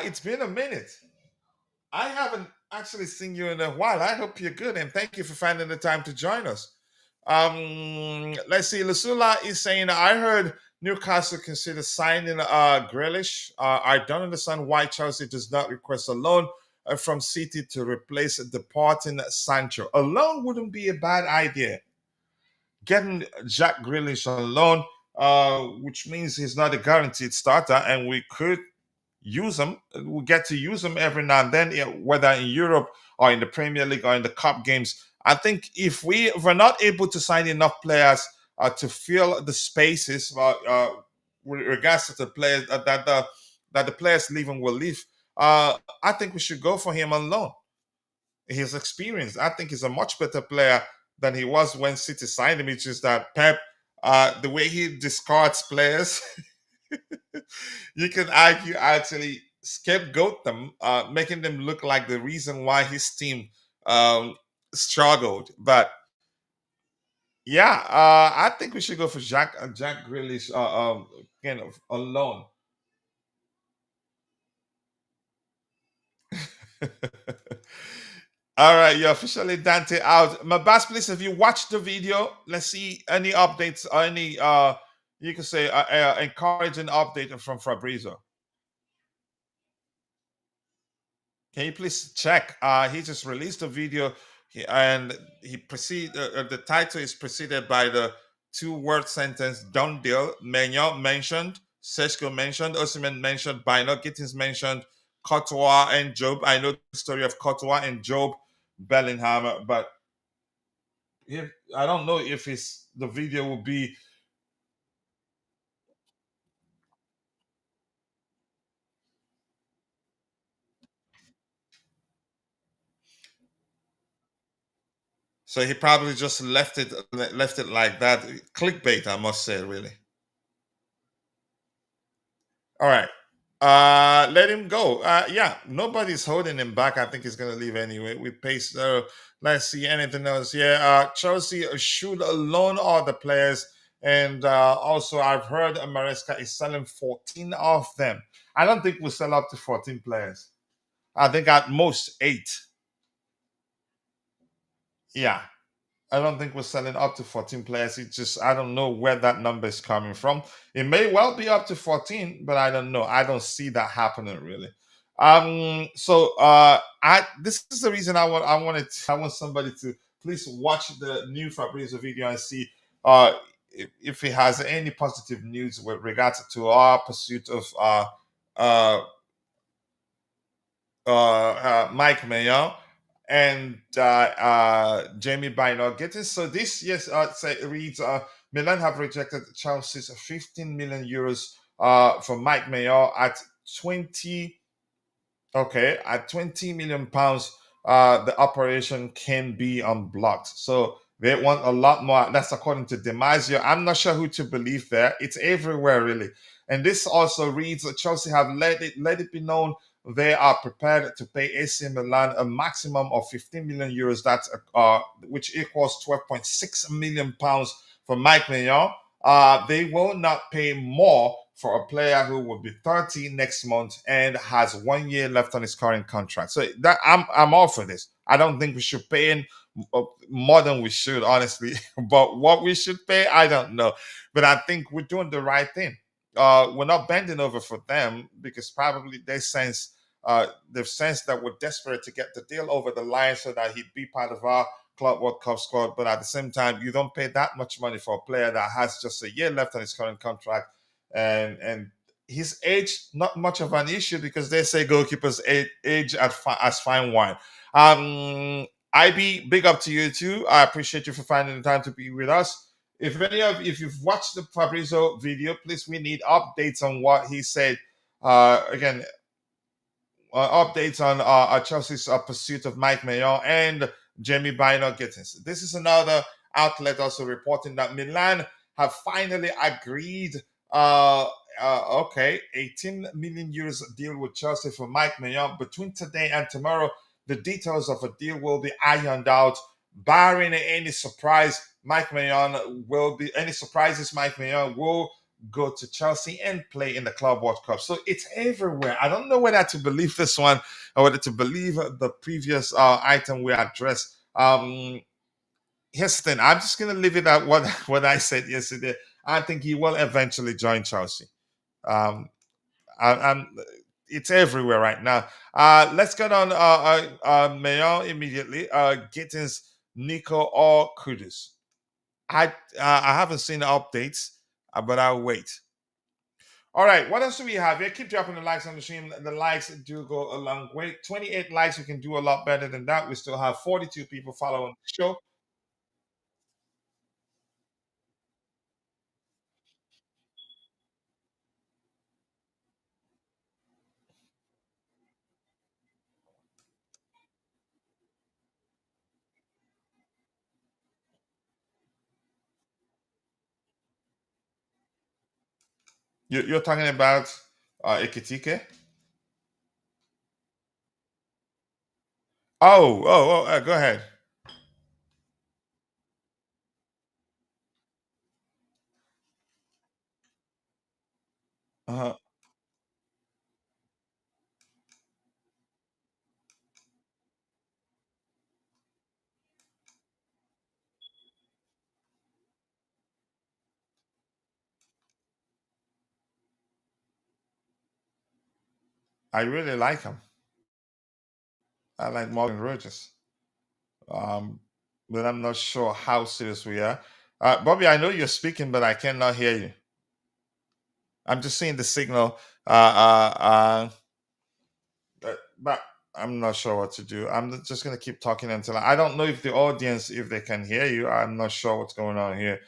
it's been a minute. I haven't actually seen you in a while. I hope you're good, and thank you for finding the time to join us. Let's see. Lusula is saying, I heard Newcastle consider signing Grealish. I don't understand why Chelsea does not request a loan from City to replace departing Sancho. A loan wouldn't be a bad idea. Getting Jack Grealish on loan, which means he's not a guaranteed starter, and we could use them. We get to use them every now and then, whether in Europe or in the Premier League or in the cup games. I think if we're not able to sign enough players to fill the spaces with regards to the players that the players leaving will leave, I think we should go for him on loan. His experience, I think, he's a much better player than he was when City signed him. It's just that Pep, the way he discards players. You can argue actually scapegoat them, making them look like the reason why his team struggled. But yeah, I think we should go for Jack Grealish kind of alone. All right, you're officially Dante out. Mabas, please, if you watched the video, let's see any updates or any you can say encouraging update from Fabrizio. Can you please check? He just released a video, and the title is preceded by the two-word sentence "Done deal." Maignan mentioned, Seshko mentioned, Osimhen mentioned, Bino Gittens mentioned, Courtois and Job. I know the story of Courtois and Job Bellingham, but I don't know if the video will be. So he probably just left it like that. Clickbait, I must say, really. All right. Let him go. Yeah, nobody's holding him back. I think he's gonna leave anyway. We pace. Let's see anything else. Yeah. Chelsea should loan all the players And also, I've heard Maresca is selling 14 of them. I don't think we'll sell up to 14 players. I think at most eight. Yeah. I don't think we're selling up to 14 players. It just, I don't know where that number is coming from. It may well be up to 14, but I don't know. I don't see that happening really. I this is the reason I want somebody to please watch the new Fabrizio video and see if he has any positive news with regards to our pursuit of uh Mike Maignan and Jamie Bynoe getting. So this, yes, reads Milan have rejected Chelsea's 15 million euros for Mike Maignan at 20. Okay, at 20 million pounds, the operation can be unblocked. So they want a lot more. That's according to Demasio. I'm not sure who to believe there. It's everywhere really. And this also reads that Chelsea have let it be known they are prepared to pay AC Milan a maximum of 15 million euros. That's which equals 12.6 million pounds for Mike Maignan. They will not pay more for a player who will be 30 next month and has 1 year left on his current contract. So that I'm all for this. I don't think we should pay in more than we should, honestly. But what we should pay, I don't know. But I think we're doing the right thing. We're not bending over for them because probably they've sensed that we're desperate to get the deal over the line so that he'd be part of our Club World Cup squad. But at the same time, you don't pay that much money for a player that has just 1 year left on his current contract, and his age not much of an issue because they say goalkeepers age as fine wine. IB, big up to you too. I appreciate you for finding the time to be with us. If you've watched the Fabrizio video, please, we need updates on what he said. Again, updates on Chelsea's pursuit of Mike Maignan and Jamie Bynoe Gittens. This is another outlet also reporting that Milan have finally agreed. Okay, 18 million euros deal with Chelsea for Mike Maignan. Between today and tomorrow, the details of a deal will be ironed out. Barring any surprise, Mike Maignan will be any surprises. Mike Maignan will go to Chelsea and play in the Club World Cup. So it's everywhere. I don't know whether to believe this one or whether to believe the previous item we addressed. Here's the thing. I'm just going to leave it at what I said yesterday. I think he will eventually join Chelsea. Um, I'm it's everywhere right now. Let's get on Mayon immediately. Gittens, Nico, or Kudus. I haven't seen the updates, but I'll wait. All right, what else do we have here? Keep dropping the likes on the stream. The likes do go a long way. 28 likes, we can do a lot better than that. We still have 42 people following the show. You're talking about Ekitike? Go ahead. Uh, I really like him. I like Morgan Rogers. Um, but I'm not sure how serious we are. Bobby, I know you're speaking, but I cannot hear you. I'm just seeing the signal. But I'm not sure what to do. I'm just gonna keep talking until I don't know if the audience, if they can hear you. I'm not sure what's going on here.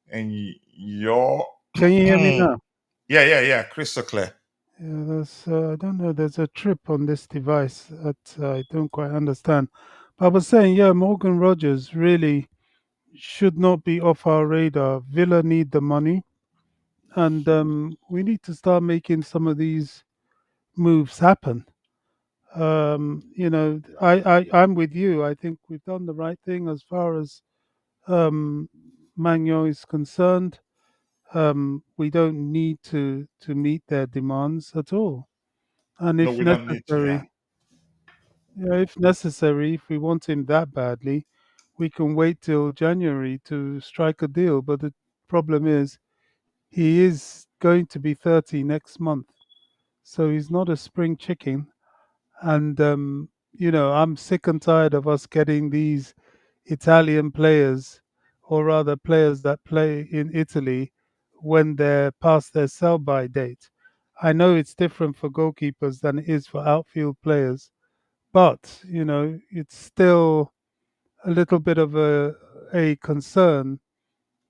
And you're, Can you hear me yeah, now? yeah, crystal clear. Yeah, I don't know, there's a trip on this device that I don't quite understand. But I was saying, yeah, Morgan Rogers really should not be off our radar. Villa need the money, and we need to start making some of these moves happen. I'm with you. I think we've done the right thing as far as um, Maignan is concerned. we don't need to meet their demands at all. And No, we don't need to. Yeah. if necessary, if we want him that badly, we can wait till January to strike a deal. But the problem is, he is going to be 30 next month, so he's not a spring chicken. And I'm sick and tired of us getting these Italian players, or rather players that play in Italy, when they're past their sell-by date. I know it's different for goalkeepers than it is for outfield players, but it's still a little bit of a concern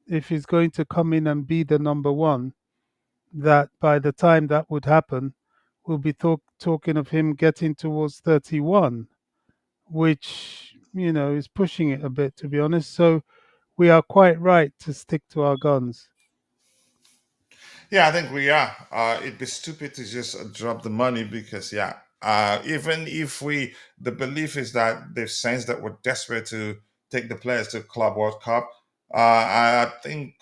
if he's going to come in and be the number one. That by the time that would happen, we'll be talking of him getting towards 31, which is pushing it a bit, to be honest. So we are quite right to stick to our guns. Yeah, I think we are. It'd be stupid to just drop the money because, yeah, even if the belief is that they've sensed that we're desperate to take the players to Club World Cup. I think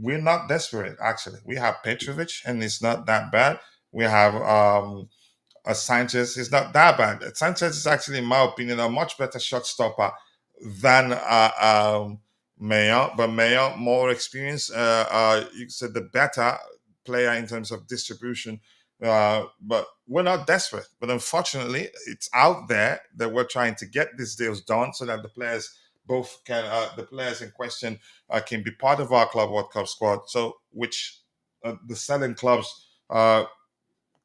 we're not desperate, actually. We have Petrovic, and it's not that bad. We have Sanchez is not that bad. Sanchez is actually, in my opinion, a much better shot stopper than Maignan, but Maignan more experience. You said the better player in terms of distribution. But we're not desperate. But unfortunately, it's out there that we're trying to get these deals done so that the players both can, the players in question can be part of our Club World Cup squad. So, which the selling clubs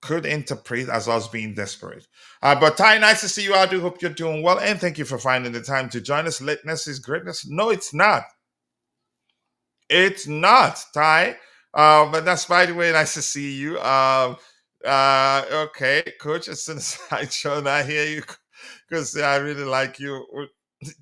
could interpret as us being desperate. But Ty, nice to see you. I do hope you're doing well, and thank you for finding the time to join us. Lateness is greatness. No, it's not. It's not, Ty. But that's, by the way, nice to see you. Okay, Coach. As soon as I show I hear you, because I really like you.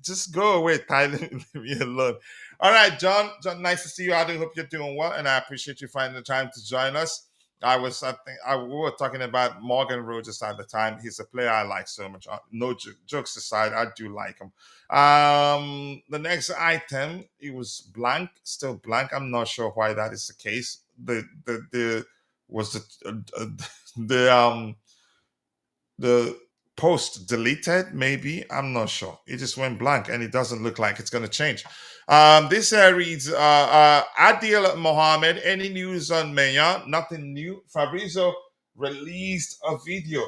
Just go away, Ty. Leave me alone. All right, John. John, nice to see you. I do hope you're doing well, and I appreciate you finding the time to join us. We were talking about Morgan Rogers at the time. He's a player I like so much. No jokes aside, I do like him. The next item, it was blank, still blank. I'm not sure why that is the case. The was the post deleted, maybe. I'm not sure. It just went blank and it doesn't look like it's going to change. This reads Adil Mohammed, any news on Maignan? Nothing new. Fabrizio released a video.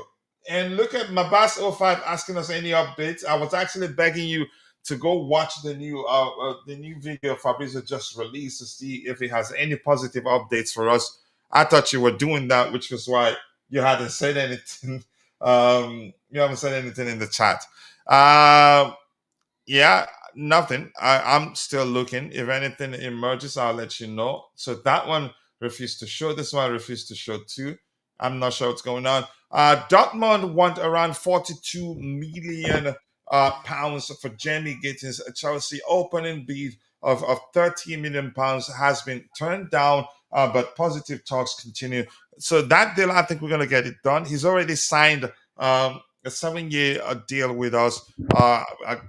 And look at Mabas05 asking us any updates. I was actually begging you to go watch the new video Fabrizio just released to see if it has any positive updates for us. I thought you were doing that, which was why you hadn't said anything. You haven't said anything in the chat. Yeah, nothing. I'm still looking. If anything emerges, I'll let you know. So that one refused to show. This one refused to show too. I'm not sure what's going on. Dortmund want around 42 million pounds for Jamie Gittens. A Chelsea opening bid of 13 million pounds has been turned down, but positive talks continue. So that deal, I think we're going to get it done. He's already signed a 7-year deal with us.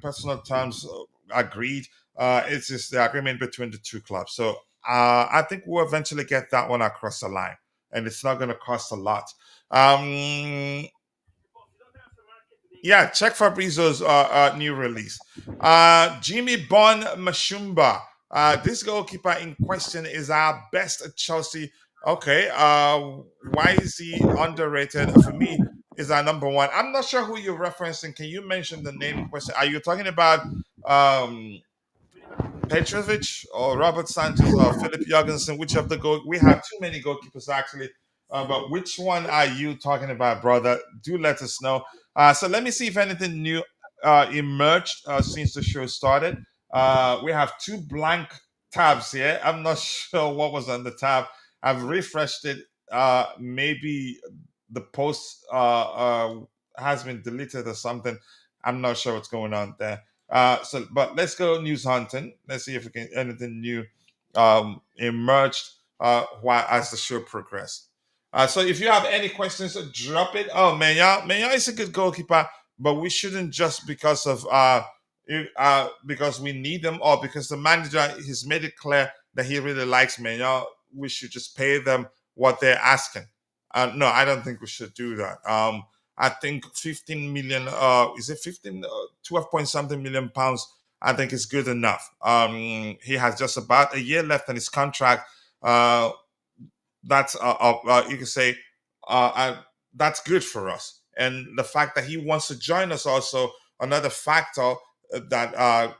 Personal terms agreed. It's just the agreement between the two clubs. So I think we'll eventually get that one across the line, and it's not going to cost a lot. Yeah, check Fabrizio's new release. Jimmy Bon Mashumba. This goalkeeper in question is our best at Chelsea. Okay. Why is he underrated? For me, is our number one. I'm not sure who you're referencing. Can you mention the name in question? Are you talking about Petrovic or Robert Sánchez or Philip Jorgensen? Which of the goal? We have too many goalkeepers actually. But which one are you talking about, brother? Do let us know. So let me see if anything new emerged since the show started. We have two blank tabs here. I'm not sure what was on the tab. I've refreshed it. Maybe the post has been deleted or something. I'm not sure what's going on there. But let's go news hunting. Let's see if we can anything new emerged while as the show progressed. So if you have any questions, drop it. Oh, Maignan is a good goalkeeper, but we shouldn't just because of because we need them or because the manager has made it clear that he really likes Maignan. we should just pay them what they're asking. No, I don't think we should do that. I think 15 million, is it 15, 12 point something million pounds, I think is good enough. He has just about a year left on his contract. Uh, that's you can say that's good for us. And the fact that he wants to join us also another factor that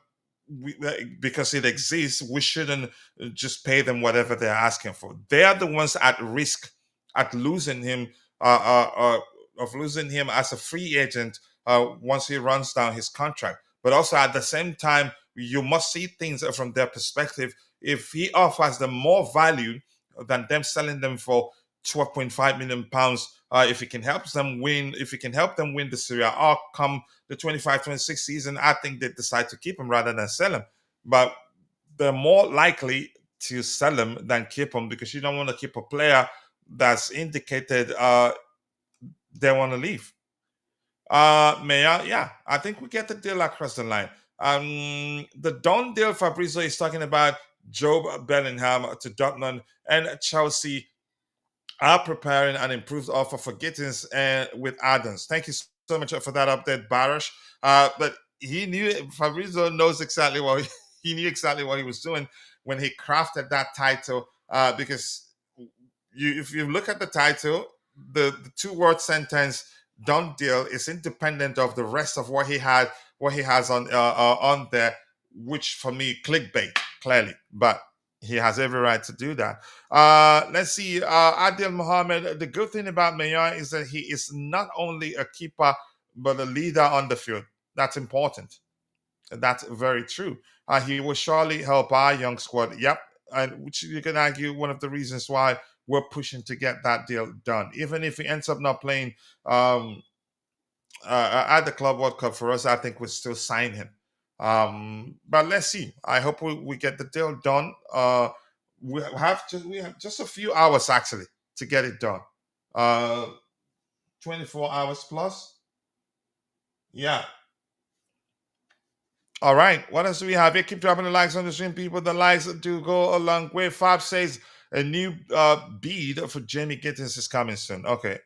because it exists, we shouldn't just pay them whatever they're asking for. They are the ones at risk at losing him, of losing him as a free agent once he runs down his contract. But also at the same time, you must see things from their perspective. If he offers them more value than them selling them for 12.5 million pounds, if he can help them win, the Serie A come the 25-26 season, I think they decide to keep him rather than sell him. But they're more likely to sell him than keep him, because you don't want to keep a player that's indicated they want to leave. Maignan, yeah, I think we get the deal across the line. The done deal Fabrizio is talking about Job Bellingham to Dortmund, and Chelsea are preparing an improved offer for Gittens and with Adams. Thank you so much for that update, Barash. But Fabrizio knows exactly what he knew exactly what he was doing when he crafted that title. Because if you look at the title, the two-word sentence "done deal" is independent of the rest of what he has on there, which for me clickbait clearly, but he has every right to do that. Let's see, Adil Mohammed. The good thing about Maignan is that he is not only a keeper but a leader on the field. That's important. That's very true. He will surely help our young squad. Yep, and which you can argue one of the reasons why we're pushing to get that deal done. Even if he ends up not playing at the Club World Cup for us, I think we'll still sign him. But let's see. I hope we get the deal done. We have just a few hours actually to get it done. Uh, 24 hours plus. Yeah. All right. What else do we have here? Keep dropping the likes on the stream, people. The likes do go a long way. Fab says a new bead for Jamie Gittens is coming soon. Okay.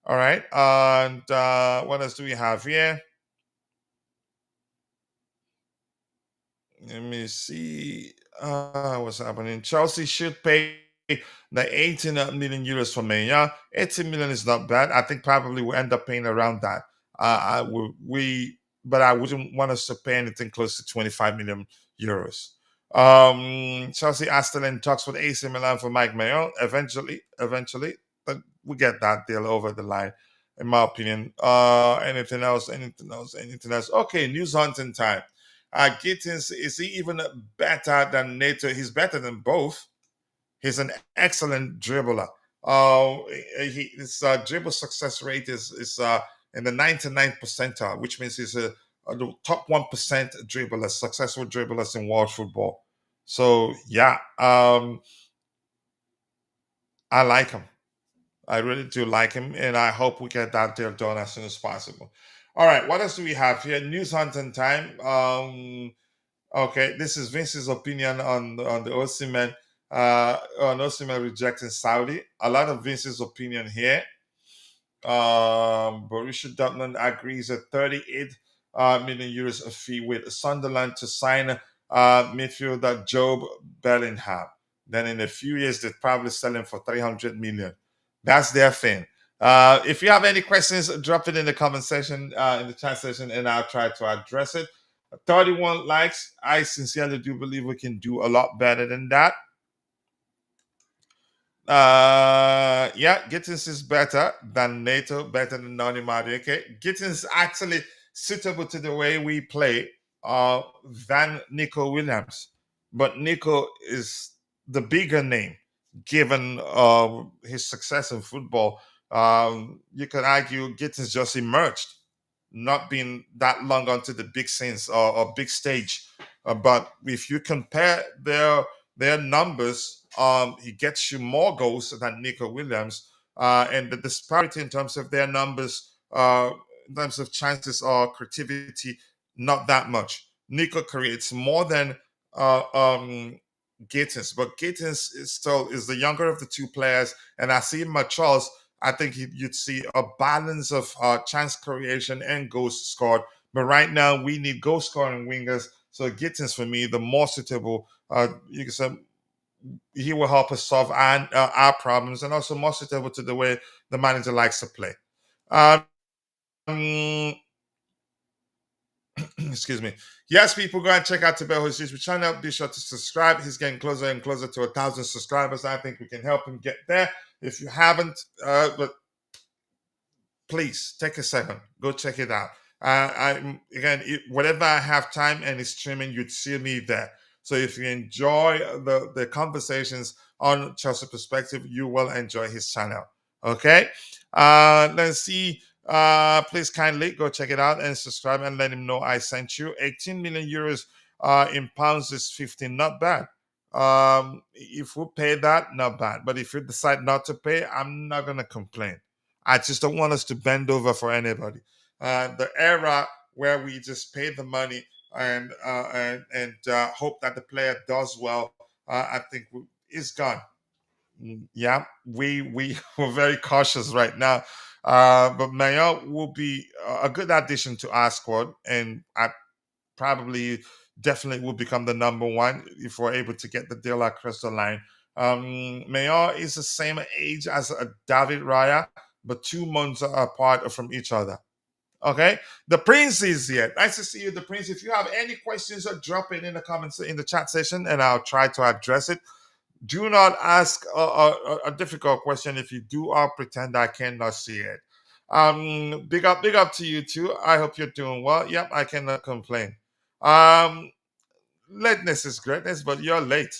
All right. And what else do we have here? Let me see what's happening. Chelsea should pay the 18 million euros for Maignan. 18 million is not bad. I think probably we'll end up paying around that. But I wouldn't want us to pay anything close to 25 million euros. Chelsea are still in talks with AC Milan for Mike Maignan. Eventually, but we get that deal over the line, in my opinion. Anything else? Okay, news hunting time. Gittens, is he even better than Nato? He's better than both. He's an excellent dribbler. His dribble success rate is in the 99th percentile, which means he's the top 1% dribbler, successful dribblers in world football. So yeah, I like him. I really do like him, and I hope we get that deal done as soon as possible. All right, what else do we have here? News hunting time. Okay, this is Vince's opinion on the Osimhen, on Osimhen rejecting Saudi. A lot of Vince's opinion here. Borussia Dortmund agrees a 38 million euros fee with Sunderland to sign midfielder Job Bellingham. Then in a few years, they'd probably sell him for 300 million. That's their thing. If you have any questions, drop it in the comment section, in the chat section, and I'll try to address it. 31 likes. I sincerely do believe we can do a lot better than that. Yeah, Gittens is better than NATO, better than Noni Madueke. Gittens actually suitable to the way we play than Nico Williams. But Nico is the bigger name given his success in football. You could argue Gittens just emerged, not been that long onto the big scenes or big stage. But if you compare their numbers, he gets you more goals than Nico Williams, and the disparity in terms of their numbers, in terms of chances or creativity, not that much. Nico creates more than Gittens, but Gittens is still is the younger of the two players, and I see in my Charles. I think you'd see a balance of chance creation and goals scored. But right now, we need goal scoring wingers. So Gittens, for me, the more suitable. You can say he will help us solve our problems, and also more suitable to the way the manager likes to play. Um, excuse me. Yes, people, go and check out Tabeho's YouTube channel. Be sure to subscribe. He's getting closer and closer to 1,000 subscribers. I think we can help him get there. If you haven't, but please take a second, go check it out. Whatever I have time and it's streaming, you'd see me there. So if you enjoy the conversations on Chelsea Perspective, you will enjoy his channel. Okay, let's see. Please kindly go check it out and subscribe and let him know I sent you. 18 million euros in pounds is 15, not bad. If we pay that, not bad. But if you decide not to pay, I'm not gonna complain. I just don't want us to bend over for anybody. The era where we just pay the money and hope that the player does well, I think is gone. Yeah, we we're very cautious right now. But Maignan will be a good addition to our squad, and I probably definitely will become the number one if we're able to get the deal across the line. Maignan is the same age as David Raya, but 2 months apart from each other. Okay, the Prince is here. Nice to see you, the Prince. If you have any questions, drop it in the comments in the chat session, and I'll try to address it. Do not ask a difficult question. If you do, I'll pretend I cannot see it. Big up to you too. I hope you're doing well. Yep, I cannot complain. Um, Lateness is greatness, but you're late.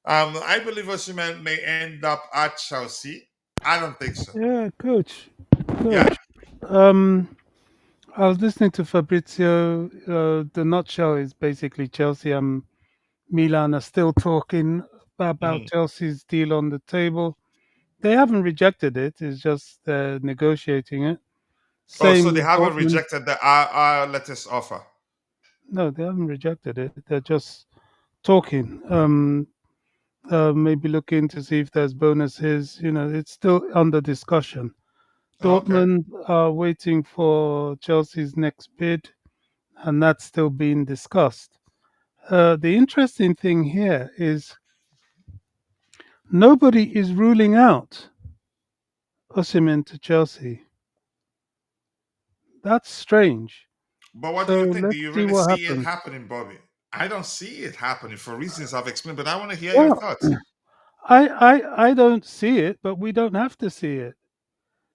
I believe Osimhen may end up at Chelsea. I don't think so. Yeah, coach. Yeah. Coach. Um, I was listening to Fabrizio. The nutshell is basically Chelsea and Milan are still talking about Mhm. Chelsea's deal on the table. They haven't rejected it. It's just negotiating it. Oh, Same so they with haven't Dortmund. rejected our latest offer. No, they haven't rejected it. They're just talking. Maybe looking to see if there's bonuses. It's still under discussion. Okay. Dortmund are waiting for Chelsea's next bid, and that's still being discussed. The interesting thing here is nobody is ruling out Osimhen to Chelsea. That's strange. But what do So you think? Do let's you see really what see it happens. happening, Bobby? I don't see it happening for reasons I've explained, but I want to hear your Well, thoughts. I don't see it, but we don't have to see it.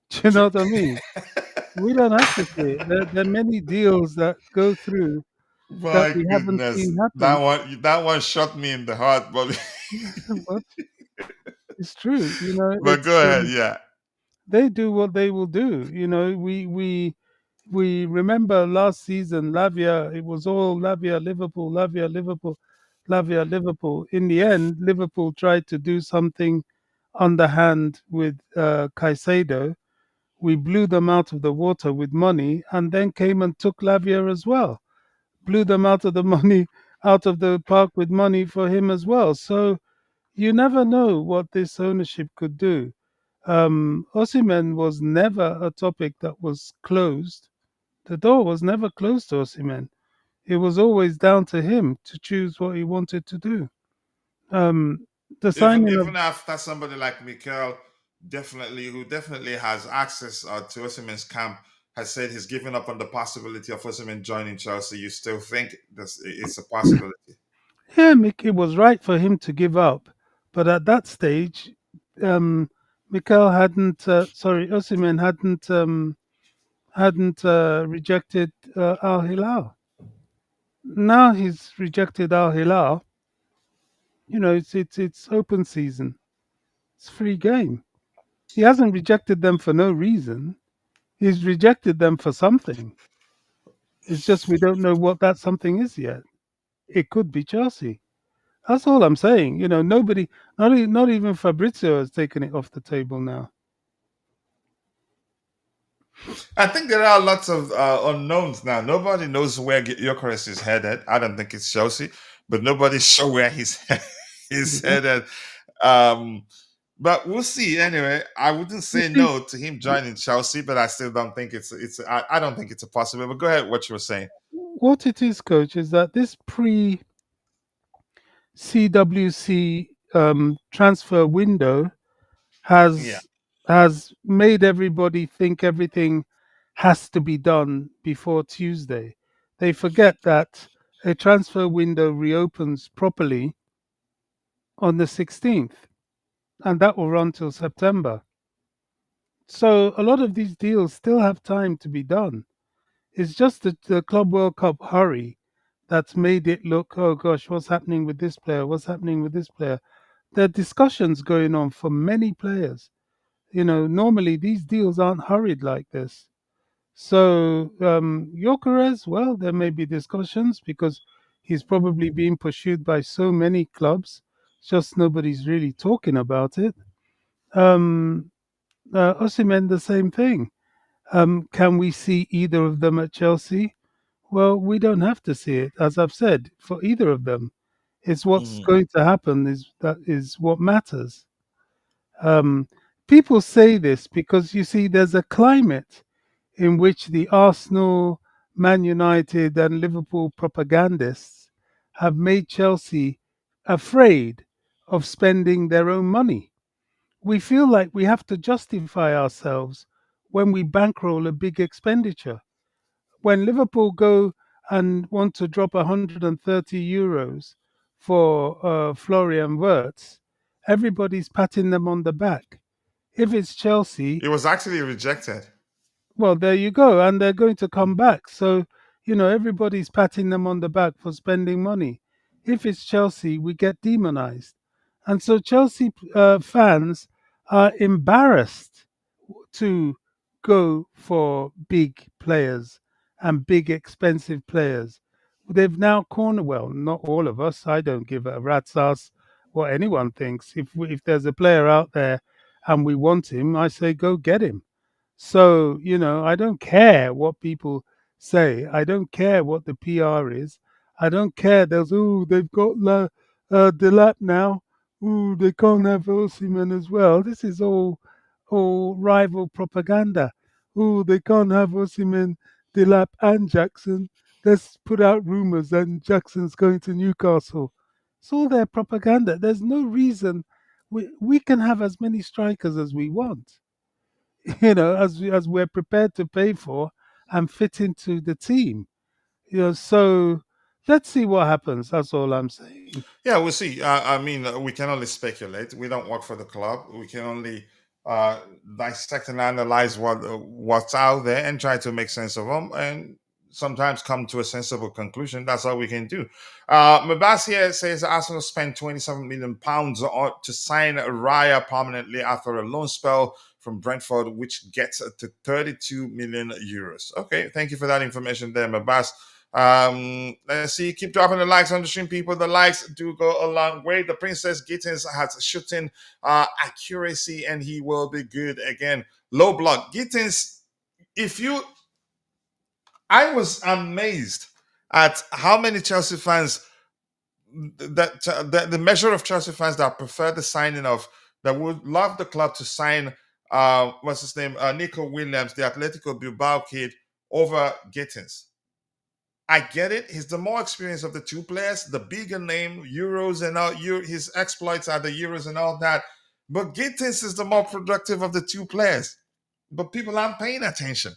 Do you know what I mean? We don't have to see it. There are many deals that go through that My we haven't goodness, seen happen. that one shot me in the heart, Bobby. But it's true. But go ahead, yeah. They do what they will do. We remember last season, Lavia. It was all Lavia, Liverpool, Lavia, Liverpool, Lavia, Liverpool. In the end, Liverpool tried to do something underhand with Caicedo. We blew them out of the water with money, and then came and took Lavia as well. Blew them out of the money, out of the park with money for him as well. So you never know what this ownership could do. Osimhen was never a topic that was closed. The door was never closed to Osimhen. It was always down to him to choose what he wanted to do. Um, the Even signing of even after somebody like Mikel, who definitely has access to Osimhen's camp, has said he's given up on the possibility of Osimhen joining Chelsea, you still think this it's a possibility? Yeah, Mick, it was right for him to give up, but at that stage, Mikel hadn't. Sorry, Osimhen hadn't rejected Al Hilal. Now he's rejected Al Hilal. It's open season. It's free game. He hasn't rejected them for no reason. He's rejected them for something. It's just we don't know what that something is yet. It could be Chelsea. That's all I'm saying. Nobody, not even Fabrizio has taken it off the table now. I think there are lots of unknowns now. Nobody knows where Gyökeres is headed. I don't think it's Chelsea, but nobody's sure where he's He said that. Um, but we'll see. Anyway, I wouldn't You say see, no to him joining Chelsea, but I still don't think I don't think it's a possibility. But go ahead, what you were saying. what it is, coach, is that this pre CWC transfer window Yeah. has made everybody think everything has to be done before Tuesday. They forget that a transfer window reopens properly on the 16th, and that will run till September. So a lot of these deals still have time to be done. It's just the Club World Cup hurry that's made it look, oh gosh, what's happening with this player? What's happening with this player? There are discussions going on for many players. Normally these deals aren't hurried like this. So Gyökeres, well, there may be discussions because he's probably being pursued by so many clubs. Just nobody's really talking about it. Um, Osimhen, the same thing. Can we see either of them at Chelsea? Well, we don't have to see it, as I've said, for either of them. It's what's Mhm. going to happen is what matters. Um, People say this because you see, there's a climate in which the Arsenal, Man United, and Liverpool propagandists have made Chelsea afraid of spending their own money. We feel like we have to justify ourselves when we bankroll a big expenditure. When Liverpool go and want to drop 130 euros for Florian Wirtz, everybody's patting them on the back. If it's Chelsea, It was actually rejected. well, there you go, and they're going to come back. So, everybody's patting them on the back for spending money. If it's Chelsea, we get demonized. And so Chelsea fans are embarrassed to go for big players and big expensive players. They've now cornered, well, not all of us. I don't give a rat's ass what anyone thinks. If there's a player out there and we want him, I say go get him. So, I don't care what people say. I don't care what the PR is. I don't care. They've got Delap now. Ooh, they can't have Osimhen as well. This is all rival propaganda. Ooh, they can't have Osimhen, Delap, and Jackson. Let's put out rumors that Jackson's going to Newcastle. It's all their propaganda. There's no reason we can have as many strikers as we want, as we're prepared to pay for and fit into the team. So let's see what happens. That's all I'm saying. Yeah, we'll see. I mean, we can only speculate. We don't work for the club. We can only uh, dissect and analyze what's out there and try to make sense of them, and sometimes come to a sensible conclusion. That's all we can do. Mabas here says Arsenal spent £27 million to sign Raya permanently after a loan spell from Brentford, which gets to 32 million euros. Okay, thank you for that information there, Mabas. Let's see. Keep dropping the likes on the stream, people. The likes do go a long way. The Princess Gittens has shooting accuracy, and he will be good again. Low block Gittens. If you, I was amazed at how many Chelsea fans that the measure of Chelsea fans that prefer the signing of that would love the club to sign what's his name, Nico Williams, the Atletico Bilbao kid, over Gittens. I get it. He's the more experienced of the two players, the bigger name, Euros and all. His exploits are the Euros and all that. But Gittins is the more productive of the two players. But people aren't paying attention.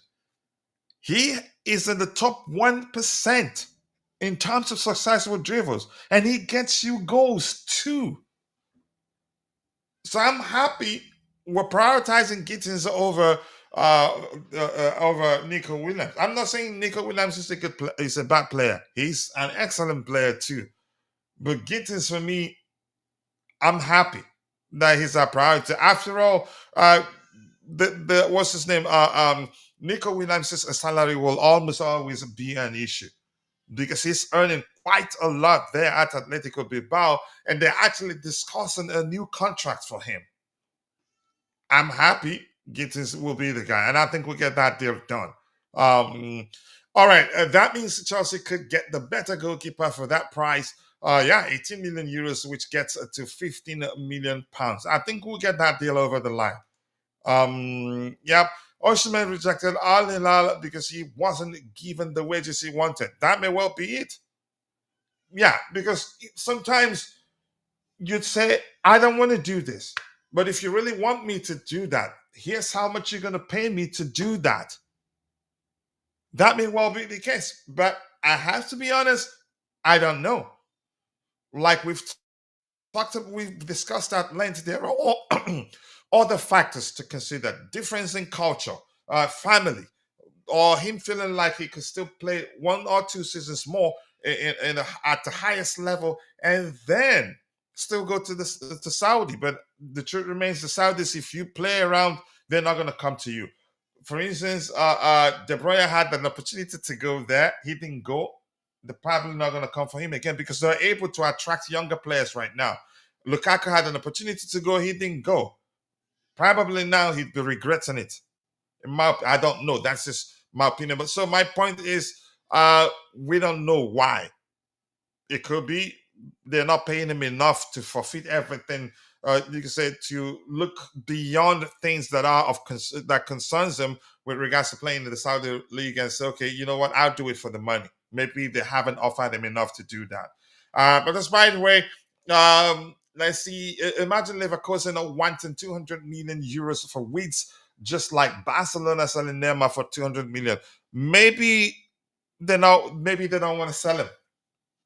He is in the top 1% in terms of successful dribbles, and he gets you goals too. So I'm happy we're prioritizing Gittins over Nico Williams. I'm not saying Nico Williams is a bad player. He's an excellent player too. But Gittins for me, I'm happy that he's a priority. After all, the what's his name? Nico Williams' salary will almost always be an issue because he's earning quite a lot there at Atletico Bilbao, and they're actually discussing a new contract for him. I'm happy Gittins will be the guy, and I think we'll get that deal done. All right, that means Chelsea could get the better goalkeeper for that price. Yeah, 18 million euros, which gets to 15 million pounds. I think we'll get that deal over the line. Yep. Osimhen rejected Al Hilal because he wasn't given the wages he wanted. That may well be it. Yeah, because sometimes you'd say, I don't want to do this. But if you really want me to do that, here's how much you're going to pay me to do that. That may well be the case. But I have to be honest, I don't know. Like we've discussed at length, there are all other factors to consider: difference in culture, family, or him feeling like he could still play 1 or 2 seasons more at the highest level, and then still go to Saudi. But the truth remains, the Saudis, if you play around, they're not going to come to you. For instance, De Bruyne had an opportunity to go there. He didn't go. They're probably not going to come for him again because they're able to attract younger players right now. Lukaku had an opportunity to go. He didn't go. Probably now he'd be regretting it. I don't know. That's just my opinion. But so my point is, we don't know why. It could be they're not paying him enough to forfeit everything. You can say to look beyond things that are that concerns them with regards to playing in the Saudi league and say, okay, you know what, I'll do it for the money. Maybe they haven't offered him enough to do that. But that's by the way. Let's see. Imagine Leverkusen are wanting 200 million euros for Weeds, just like Barcelona selling Neymar for 200 million. Maybe they not. Maybe they don't want to sell him,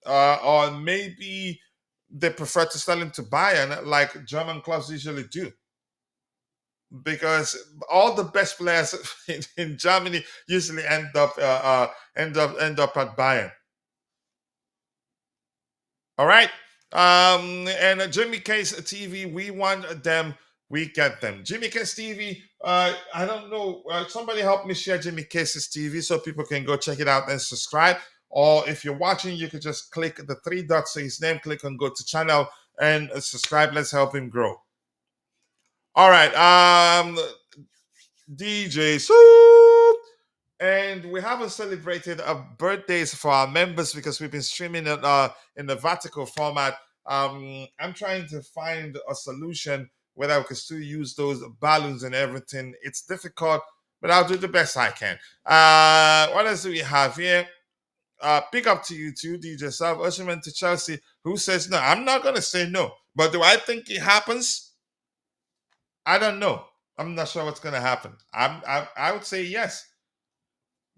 or maybe they prefer to sell him to Bayern, like German clubs usually do, because all the best players in Germany usually end up at Bayern. All right. And Jimmy Case TV, we want them, we get them. Jimmy Case TV, I don't know. Somebody help me share Jimmy Case's TV so people can go check it out and subscribe. Or if you're watching, you could just click the 3 dots, say his name, click on go to channel and subscribe. Let's help him grow. All right. DJ Soup. And we haven't celebrated birthdays for our members because we've been streaming it in the vertical format. I'm trying to find a solution whether we can still use those balloons and everything. It's difficult, but I'll do the best I can. What else do we have here? Pick up to you too, DJ Sub. Osimhen to Chelsea. Who says no? I'm not going to say no. But do I think it happens? I don't know. I'm not sure what's going to happen. I would say yes.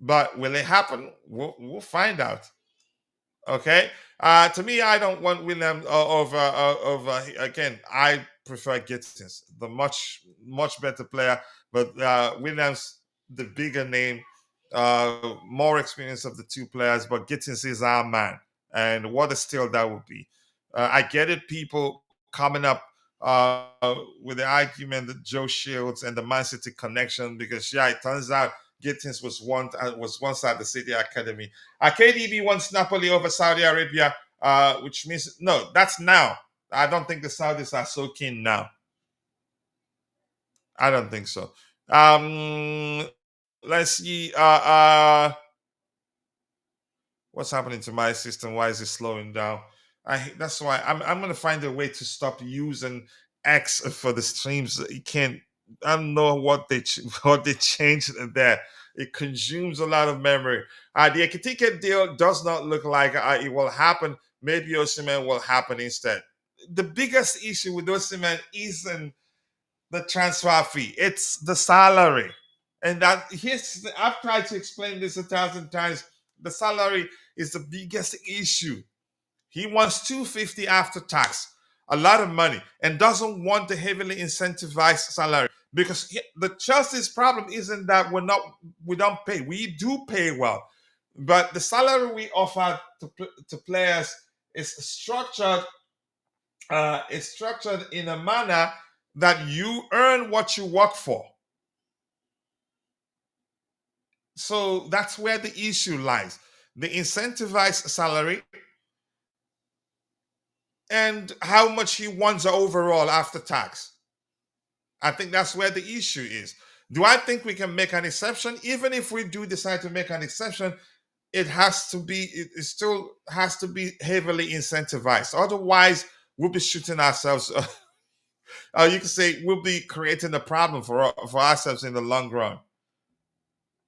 But will it happen? We'll find out. Okay. To me, I don't want William over again. I prefer Gittens, the much better player. But Williams, the bigger name, more experience of the two players. But Gittens is our man, and what a steal that would be. I get it. People coming up with the argument that Joe Shields and the Man City connection, because yeah, it turns out Gittens was once at the City Academy. KDB wants Napoli over Saudi Arabia, which means no, that's now. I don't think the Saudis are so keen now. I don't think so. Let's see. What's happening to my system? Why is it slowing down? That's why I'm gonna find a way to stop using X for the streams. You can't. I don't know what they changed there. It consumes a lot of memory. The Ekitike deal does not look like it will happen. Maybe Osimhen will happen instead. The biggest issue with Osimhen isn't the transfer fee; it's the salary. And I've tried to explain this 1,000 times. The salary is the biggest issue. He wants 250 after tax, a lot of money, and doesn't want the heavily incentivized salary. Because the Chelsea's problem isn't that we don't pay. We do pay well, but the salary we offer to players is structured. Is structured in a manner that you earn what you work for. So that's where the issue lies. The incentivized salary and how much he wants overall after tax. I think that's where the issue is. Do I think we can make an exception? Even if we do decide to make an exception, it has to be. It still has to be heavily incentivized. Otherwise, we'll be shooting ourselves. You can say we'll be creating a problem for ourselves in the long run.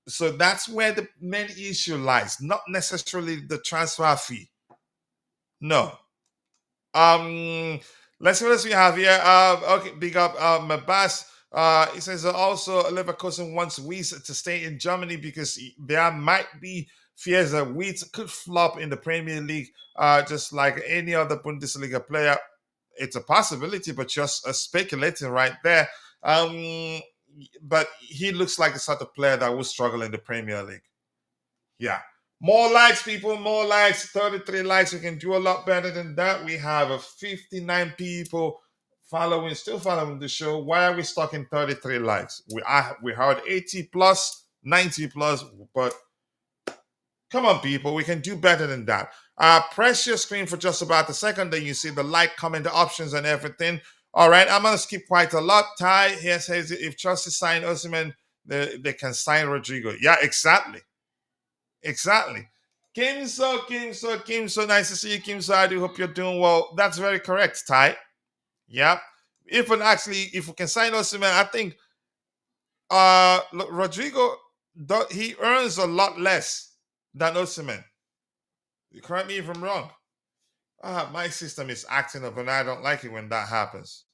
So that's where the main issue lies, not necessarily the transfer fee. No. Let's see what else we have here. Okay, big up Mabas. He says also Leverkusen wants Wies to stay in Germany because there might be fears that Wies could flop in the Premier League, just like any other Bundesliga player. It's a possibility, but just speculating right there. But he looks like the sort of player that will struggle in the Premier League. Yeah. More likes, people, more likes. 33 likes. We can do a lot better than that. We have a 59 people still following the show. Why are we stuck in 33 likes? We heard 80 plus, 90 plus, but come on, people, we can do better than that. Press your screen for just about a second, then you see the like, comment, the options, and everything. All right, I'm gonna skip quite a lot. Ty here says if Chelsea sign Osimhen, they can sign Rodrigo. Yeah, exactly. Kimso, nice to see you, Kimso. I do hope you're doing well. That's very correct, Ty. Yeah. If we can sign Osimhen, I think look, Rodrigo, he earns a lot less than Osimhen. Correct me if I'm wrong. My system is acting up, and I don't like it when that happens.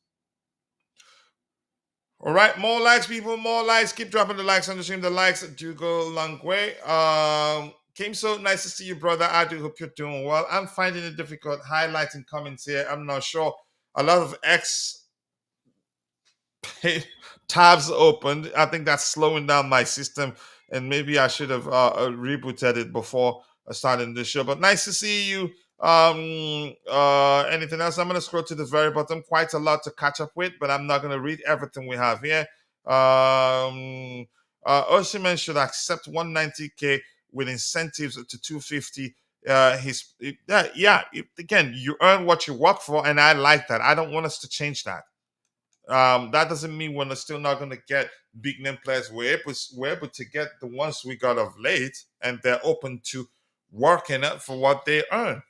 All right, more likes, people, more likes. Keep dropping the likes on the stream. The likes do go a long way. Came so nice to see you, brother. I do hope you're doing well. I'm finding it difficult highlighting comments here. I'm not sure. A lot of X tabs opened. I think that's slowing down my system, and maybe I should have rebooted it before starting the show. But nice to see you. Anything else? I'm gonna scroll to the very bottom. Quite a lot to catch up with, but I'm not gonna read everything we have here. Osimhen should accept 190k with incentives to 250. Again, you earn what you work for, and I like that. I don't want us to change that. That doesn't mean we're still not going to get big name players. We're able to get the ones we got of late, and they're open to working for what they earn.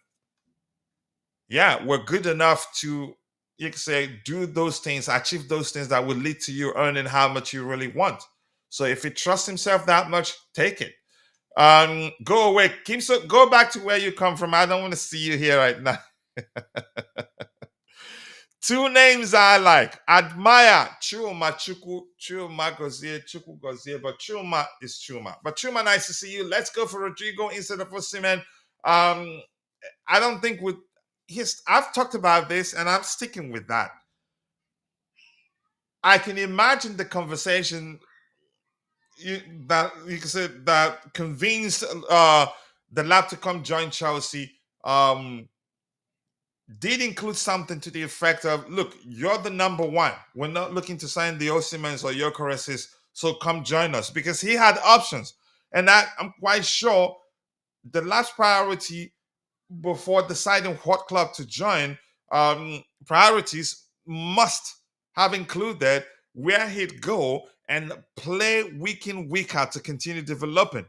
Yeah, we're good enough to, you can say, do those things, achieve those things that will lead to you earning how much you really want. So if he trusts himself that much, take it. Go away, Kim. So go back to where you come from. I don't want to see you here right now. Two names I like. Admire Chuma Gozie, Chuku Gozie, but Chuma is Chuma. But Chuma, nice to see you. Let's go for Rodrigo instead of Osimhen. I don't think I've talked about this and I'm sticking with that. I can imagine the conversation that you can say that convinced Delap to come join Chelsea. Did include something to the effect of, look, you're the number one. We're not looking to sign the Osimhens or Gyökereses, so come join us. Because he had options. And I'm quite sure the last priority before deciding what club to join, priorities must have included where he'd go and play week in, week out to continue developing.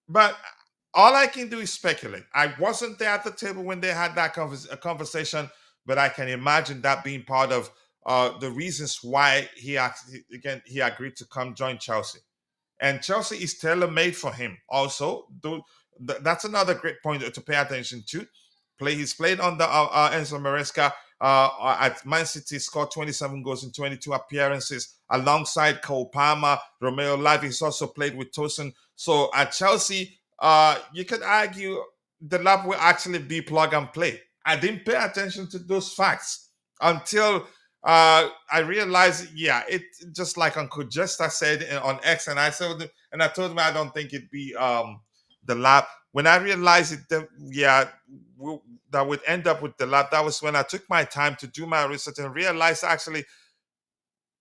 But all I can do is speculate. I wasn't there at the table when they had that conversation, but I can imagine that being part of the reasons why he agreed to come join Chelsea. And Chelsea is tailor-made for him. Also, that's another great point to pay attention to. He's played under Enzo Maresca at Man City, scored 27 goals in 22 appearances alongside Cole Palmer, Romeo Lavia. He's also played with Tosin. So at Chelsea, you could argue the lab will actually be plug and play. I didn't pay attention to those facts until I realized, it just like Uncle Jester said on X, and I told him I don't think it'd be the lab. When I realized it, that would end up with the lab. That was when I took my time to do my research and realized actually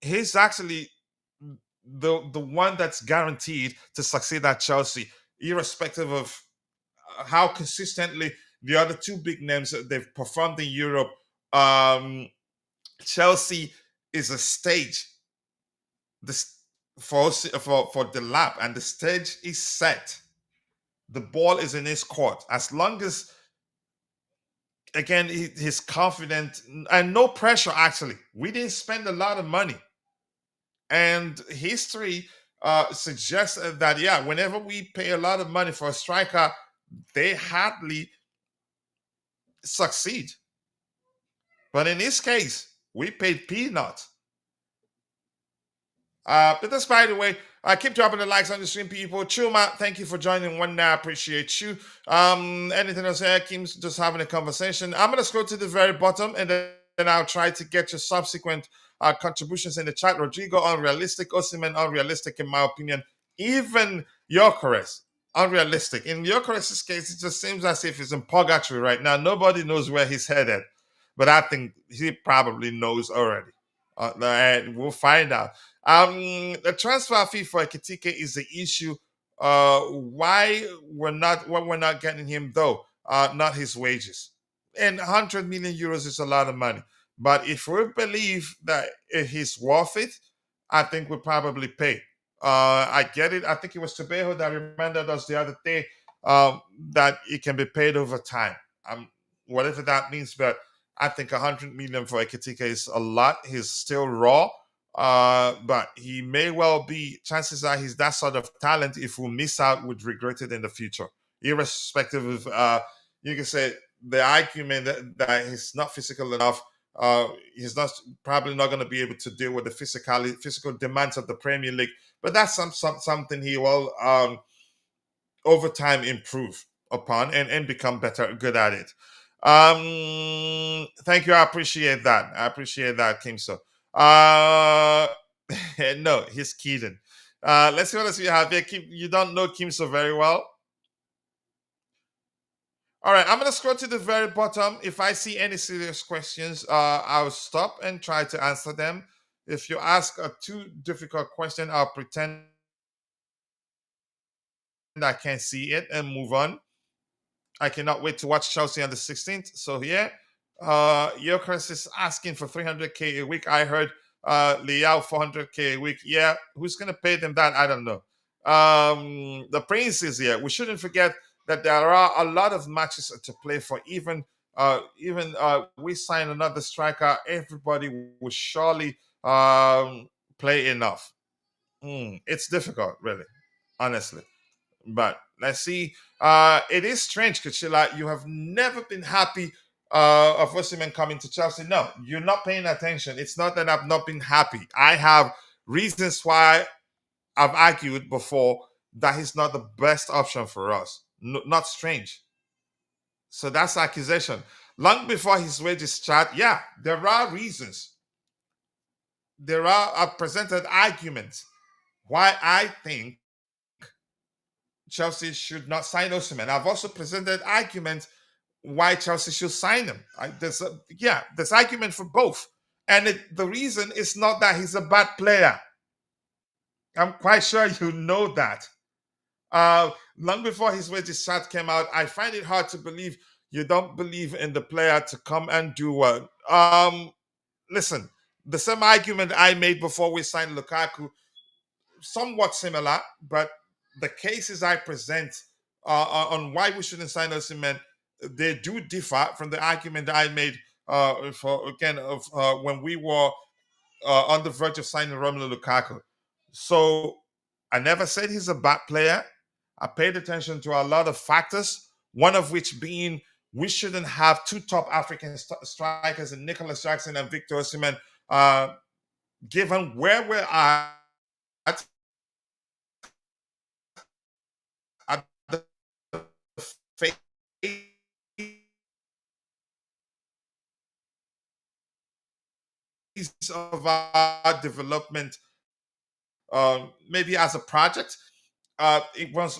he's actually the one that's guaranteed to succeed at Chelsea, irrespective of how consistently the other two big names that they've performed in Europe. Chelsea is a stage for the lab, and the stage is set. The ball is in his court. As long as, again, he's confident and no pressure, actually. We didn't spend a lot of money. And history suggests that, yeah, whenever we pay a lot of money for a striker, they hardly succeed. But in this case, we paid peanuts. But that's, by the way, keep dropping the likes on the stream, people. Chuma, thank you for joining one now. I appreciate you. Anything else here? Kim's just having a conversation. I'm going to scroll to the very bottom and then I'll try to get your subsequent contributions in the chat. Rodrigo, unrealistic. Osimhen, unrealistic, in my opinion. Even Gyökeres, unrealistic. In Gyökeres' case, it just seems as if he's in purgatory right now. Nobody knows where he's headed. But I think he probably knows already. And we'll find out. The transfer fee for Ekitike is the issue. Why we're not getting him though? Not his wages. And 100 million euros is a lot of money. But if we believe that he's worth it, I think we'll probably pay. I get it. I think it was Tobejo that reminded us the other day that it can be paid over time. Whatever that means, but I think 100 million for Ekitike is a lot. He's still raw, but he may well be. Chances are he's that sort of talent. If we miss out, would regret it in the future, irrespective of you can say the argument that he's not physical enough. He's not probably not going to be able to deal with the physical demands of the Premier League. But that's something he will over time improve upon and become good at it. Thank you. I appreciate that. Kimso. No, he's Keaton. Let's see what else we have here. You don't know Kimso very well. All right, I'm gonna scroll to the very bottom. If I see any serious questions, I'll stop and try to answer them. If you ask a too difficult question, I'll pretend I can't see it and move on. I cannot wait to watch Chelsea on the 16th. So yeah, Gyökeres is asking for 300k a week. I heard Liao 400k a week. Yeah, who's gonna pay them that? I don't know. The Prince is here. We shouldn't forget that there are a lot of matches to play for. Even we sign another striker, everybody will surely play enough. It's difficult, really, honestly. But let's see. It is strange, Kachila. You have never been happy of Osimhen coming to Chelsea. No, you're not paying attention. It's not that I've not been happy. I have reasons why I've argued before that he's not the best option for us. Not strange. So that's accusation. Long before his wages chart, yeah, there are reasons. There are presented arguments why I think Chelsea should not sign Osimhen. I've also presented arguments why Chelsea should sign him. There's argument for both. And the reason is not that he's a bad player. I'm quite sure you know that. Long before his wages chart came out, I find it hard to believe you don't believe in the player to come and do what. Listen, the same argument I made before we signed Lukaku, somewhat similar, but the cases I present on why we shouldn't sign Osimhen, they do differ from the argument I made when we were on the verge of signing Romelu Lukaku. So I never said he's a bad player. I paid attention to a lot of factors, one of which being we shouldn't have two top African strikers in Nicholas Jackson and Victor Osimhen, given where we're at the phase of our development, maybe as a project. It was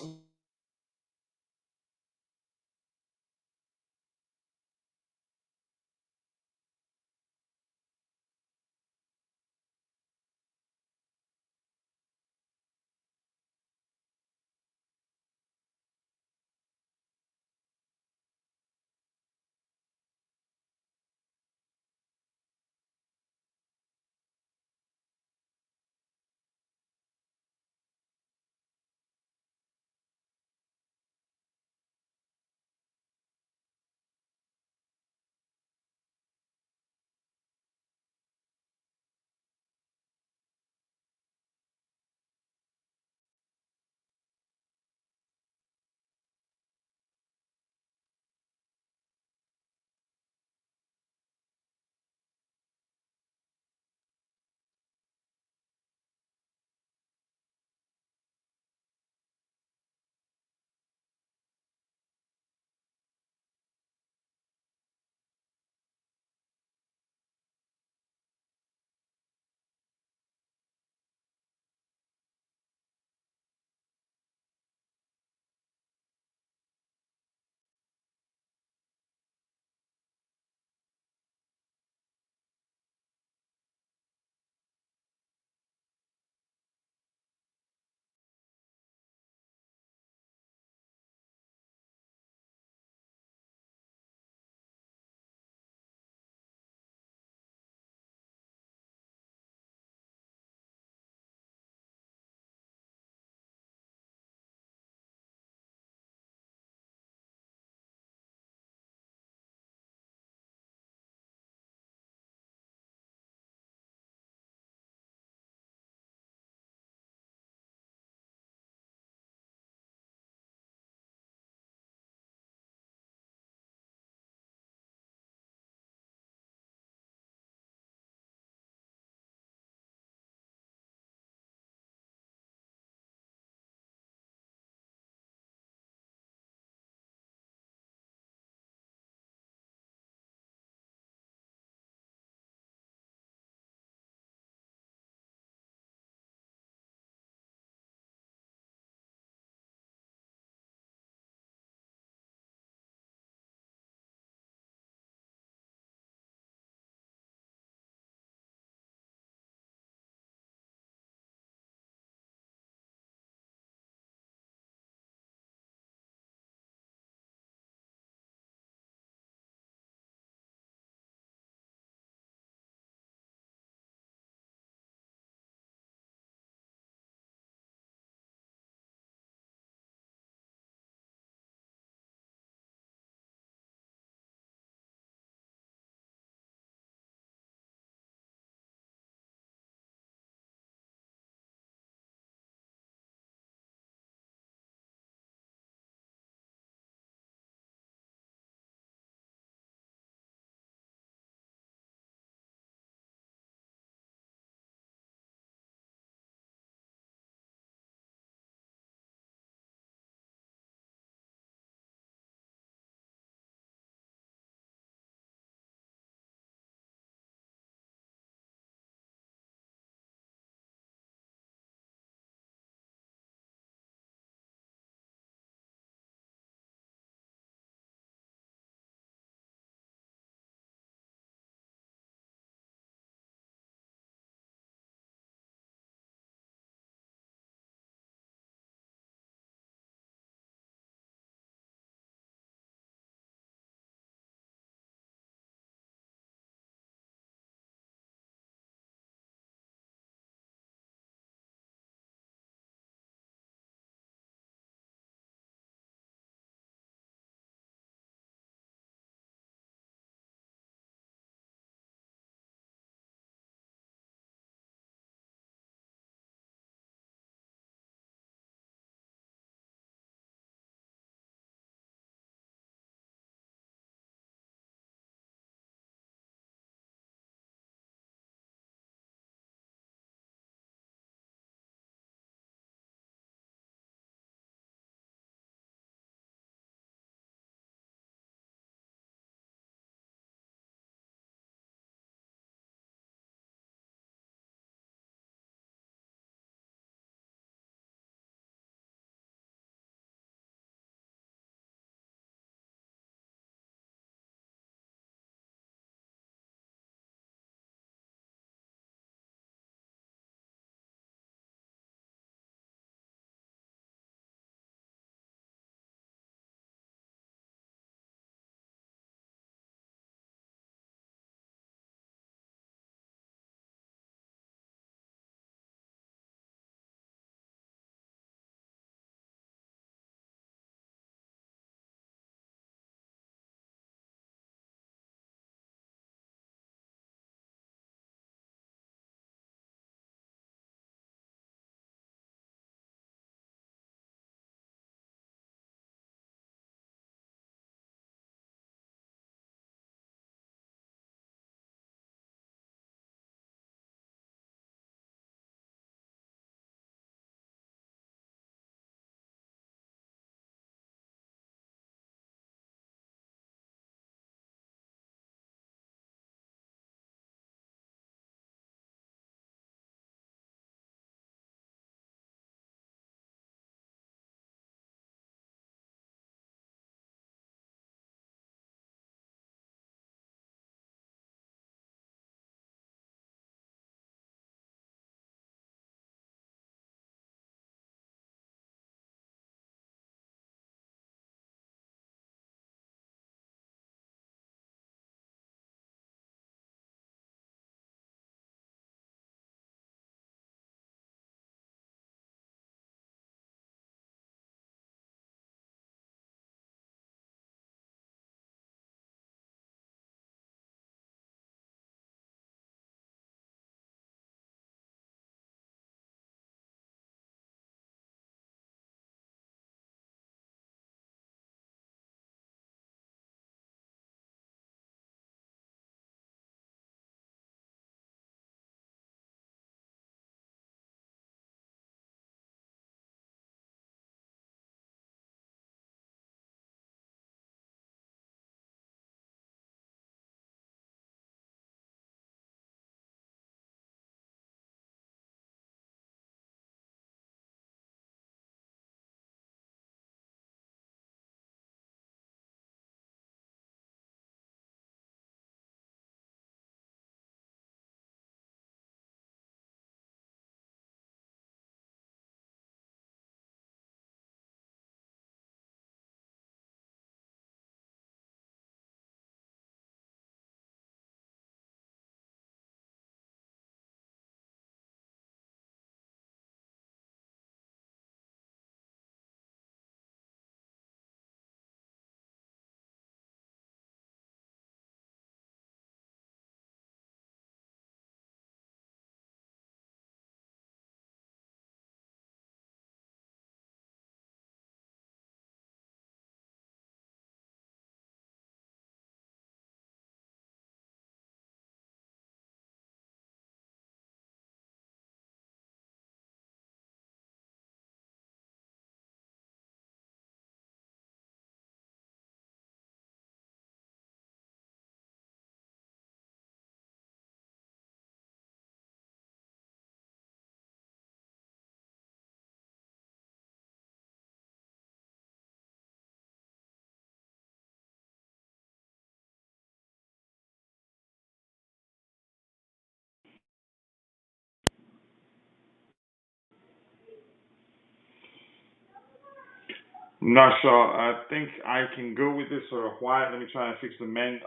Not sure. I think I can go with this for a while. Let me try and fix the main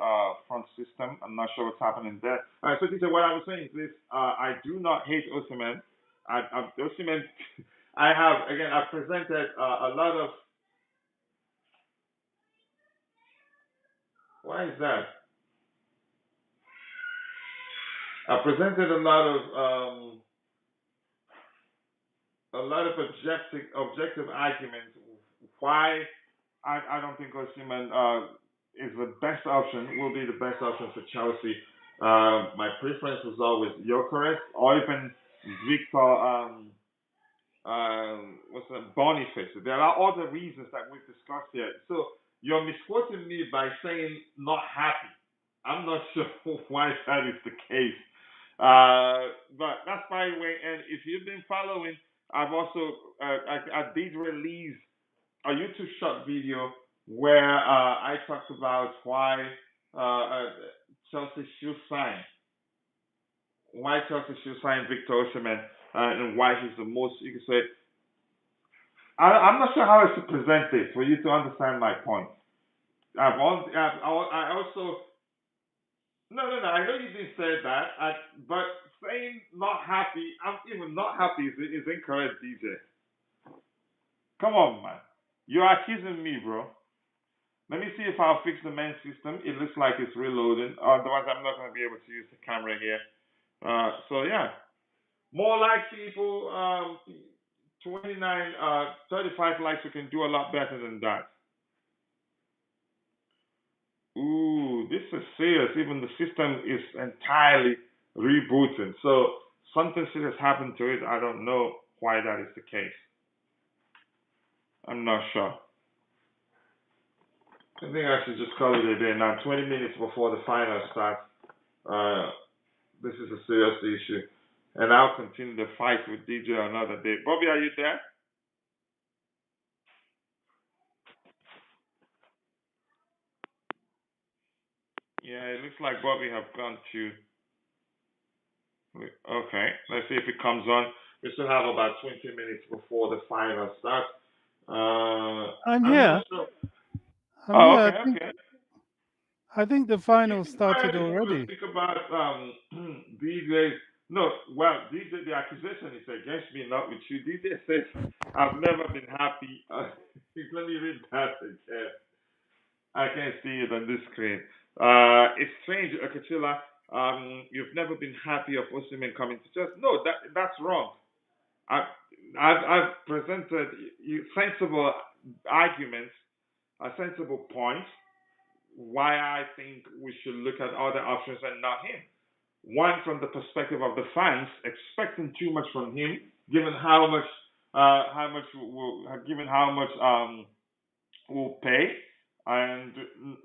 front system. I'm not sure what's happening there. All right, so teacher, what I was saying is this: I do not hate Osimhen. Osimhen, I have again. I've presented a lot of. Why is that? I presented a lot of objective arguments why I don't think Osimhen is the best option, will be the best option for Chelsea. My preference was always Gyökeres or even Victor, what's that, Boniface. There are other reasons that we've discussed here. So you're misquoting me by saying not happy. I'm not sure why that is the case. But that's my way. And if you've been following, I've also I did release a YouTube short video where I talked about Chelsea should sign, why Chelsea should sign Victor Osimhen, and why he's the most. You can say I'm not sure how I should present this for you to understand my point. I also no. I know you didn't say that, but saying not happy, I'm even not happy is incorrect, DJ. Come on, man. You're accusing me, bro. Let me see if I'll fix the main system. It looks like it's reloading. Otherwise, I'm not going to be able to use the camera here. So yeah, more likes, people. 29, 35 likes. We can do a lot better than that. Ooh, this is serious. Even the system is entirely rebooting. So something serious happened to it. I don't know why that is the case. I'm not sure. I think I should just call it a day now. 20 minutes before the final starts. Uh, this is a serious issue. And I'll continue the fight with DJ another day. Bobby, are you there? Yeah, it looks like Bobby have gone to. Okay, let's see if it comes on. We still have about 20 minutes before the final starts. I'm I'm not here. sure. I'm Oh, here. okay, okay. I think the You final can go ahead started if you want to already. speak about DJ's. No, well, DJ, the accusation is against me, not with you. DJ says, I've never been happy. Let me read that again. I can't see it on this screen. It's strange, Akachila. You've never been happy of Osimhen coming to church. No, that's wrong. I, I've presented you sensible arguments, sensible points why I think we should look at other options and not him. One, from the perspective of the fans, expecting too much from him, given how much will pay, and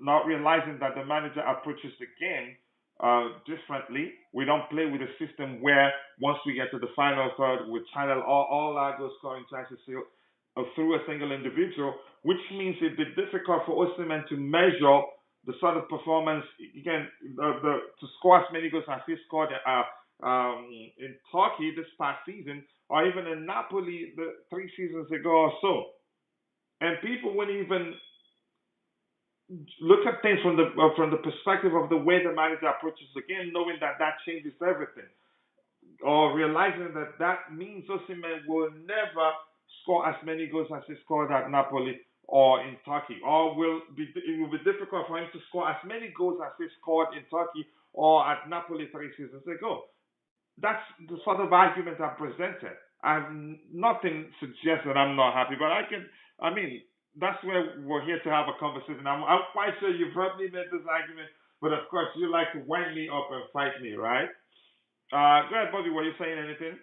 not realizing that the manager approaches the game differently. We don't play with a system where once we get to the final third, we channel all our goal scoring chances through a single individual, which means it'd be difficult for Osimhen to measure the sort of performance again to score as many goals as he scored in Turkey this past season, or even in Napoli 3 seasons ago or so. And people wouldn't even look at things from the perspective of the way the manager approaches the game, knowing that that changes everything, or realizing that that means Osimhen will never score as many goals as he scored at Napoli or in Turkey, or it will be difficult for him to score as many goals as he scored in Turkey or at Napoli 3 seasons ago. That's the sort of argument I presented. I've nothing suggests that I'm not happy, but I mean, that's where we're here to have a conversation. I'm quite sure you've heard me make this argument, but of course, you like to wind me up and fight me, right? Go ahead, Bobby. Were you saying anything?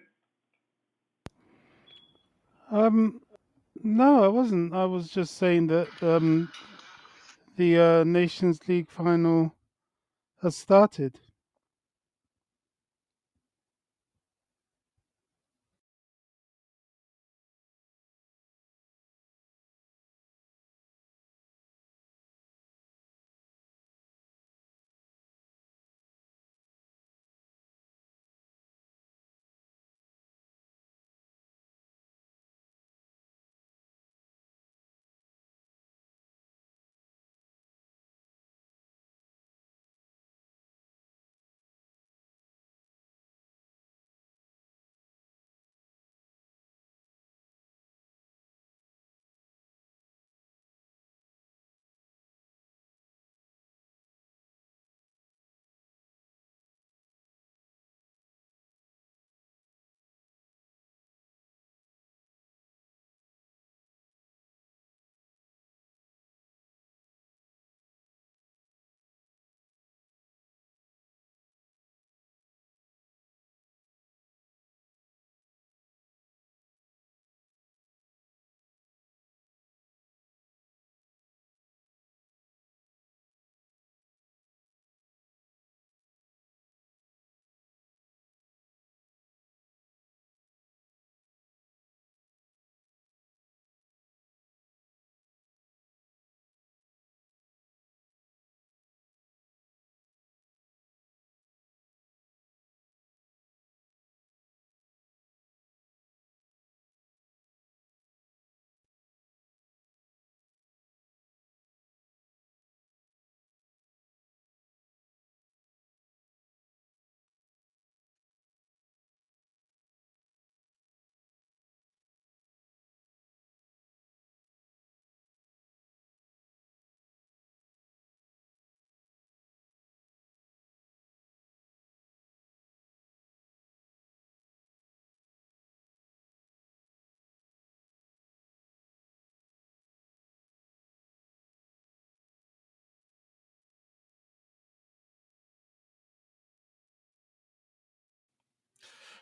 Um, no, I wasn't. I was just saying that the Nations League final has started.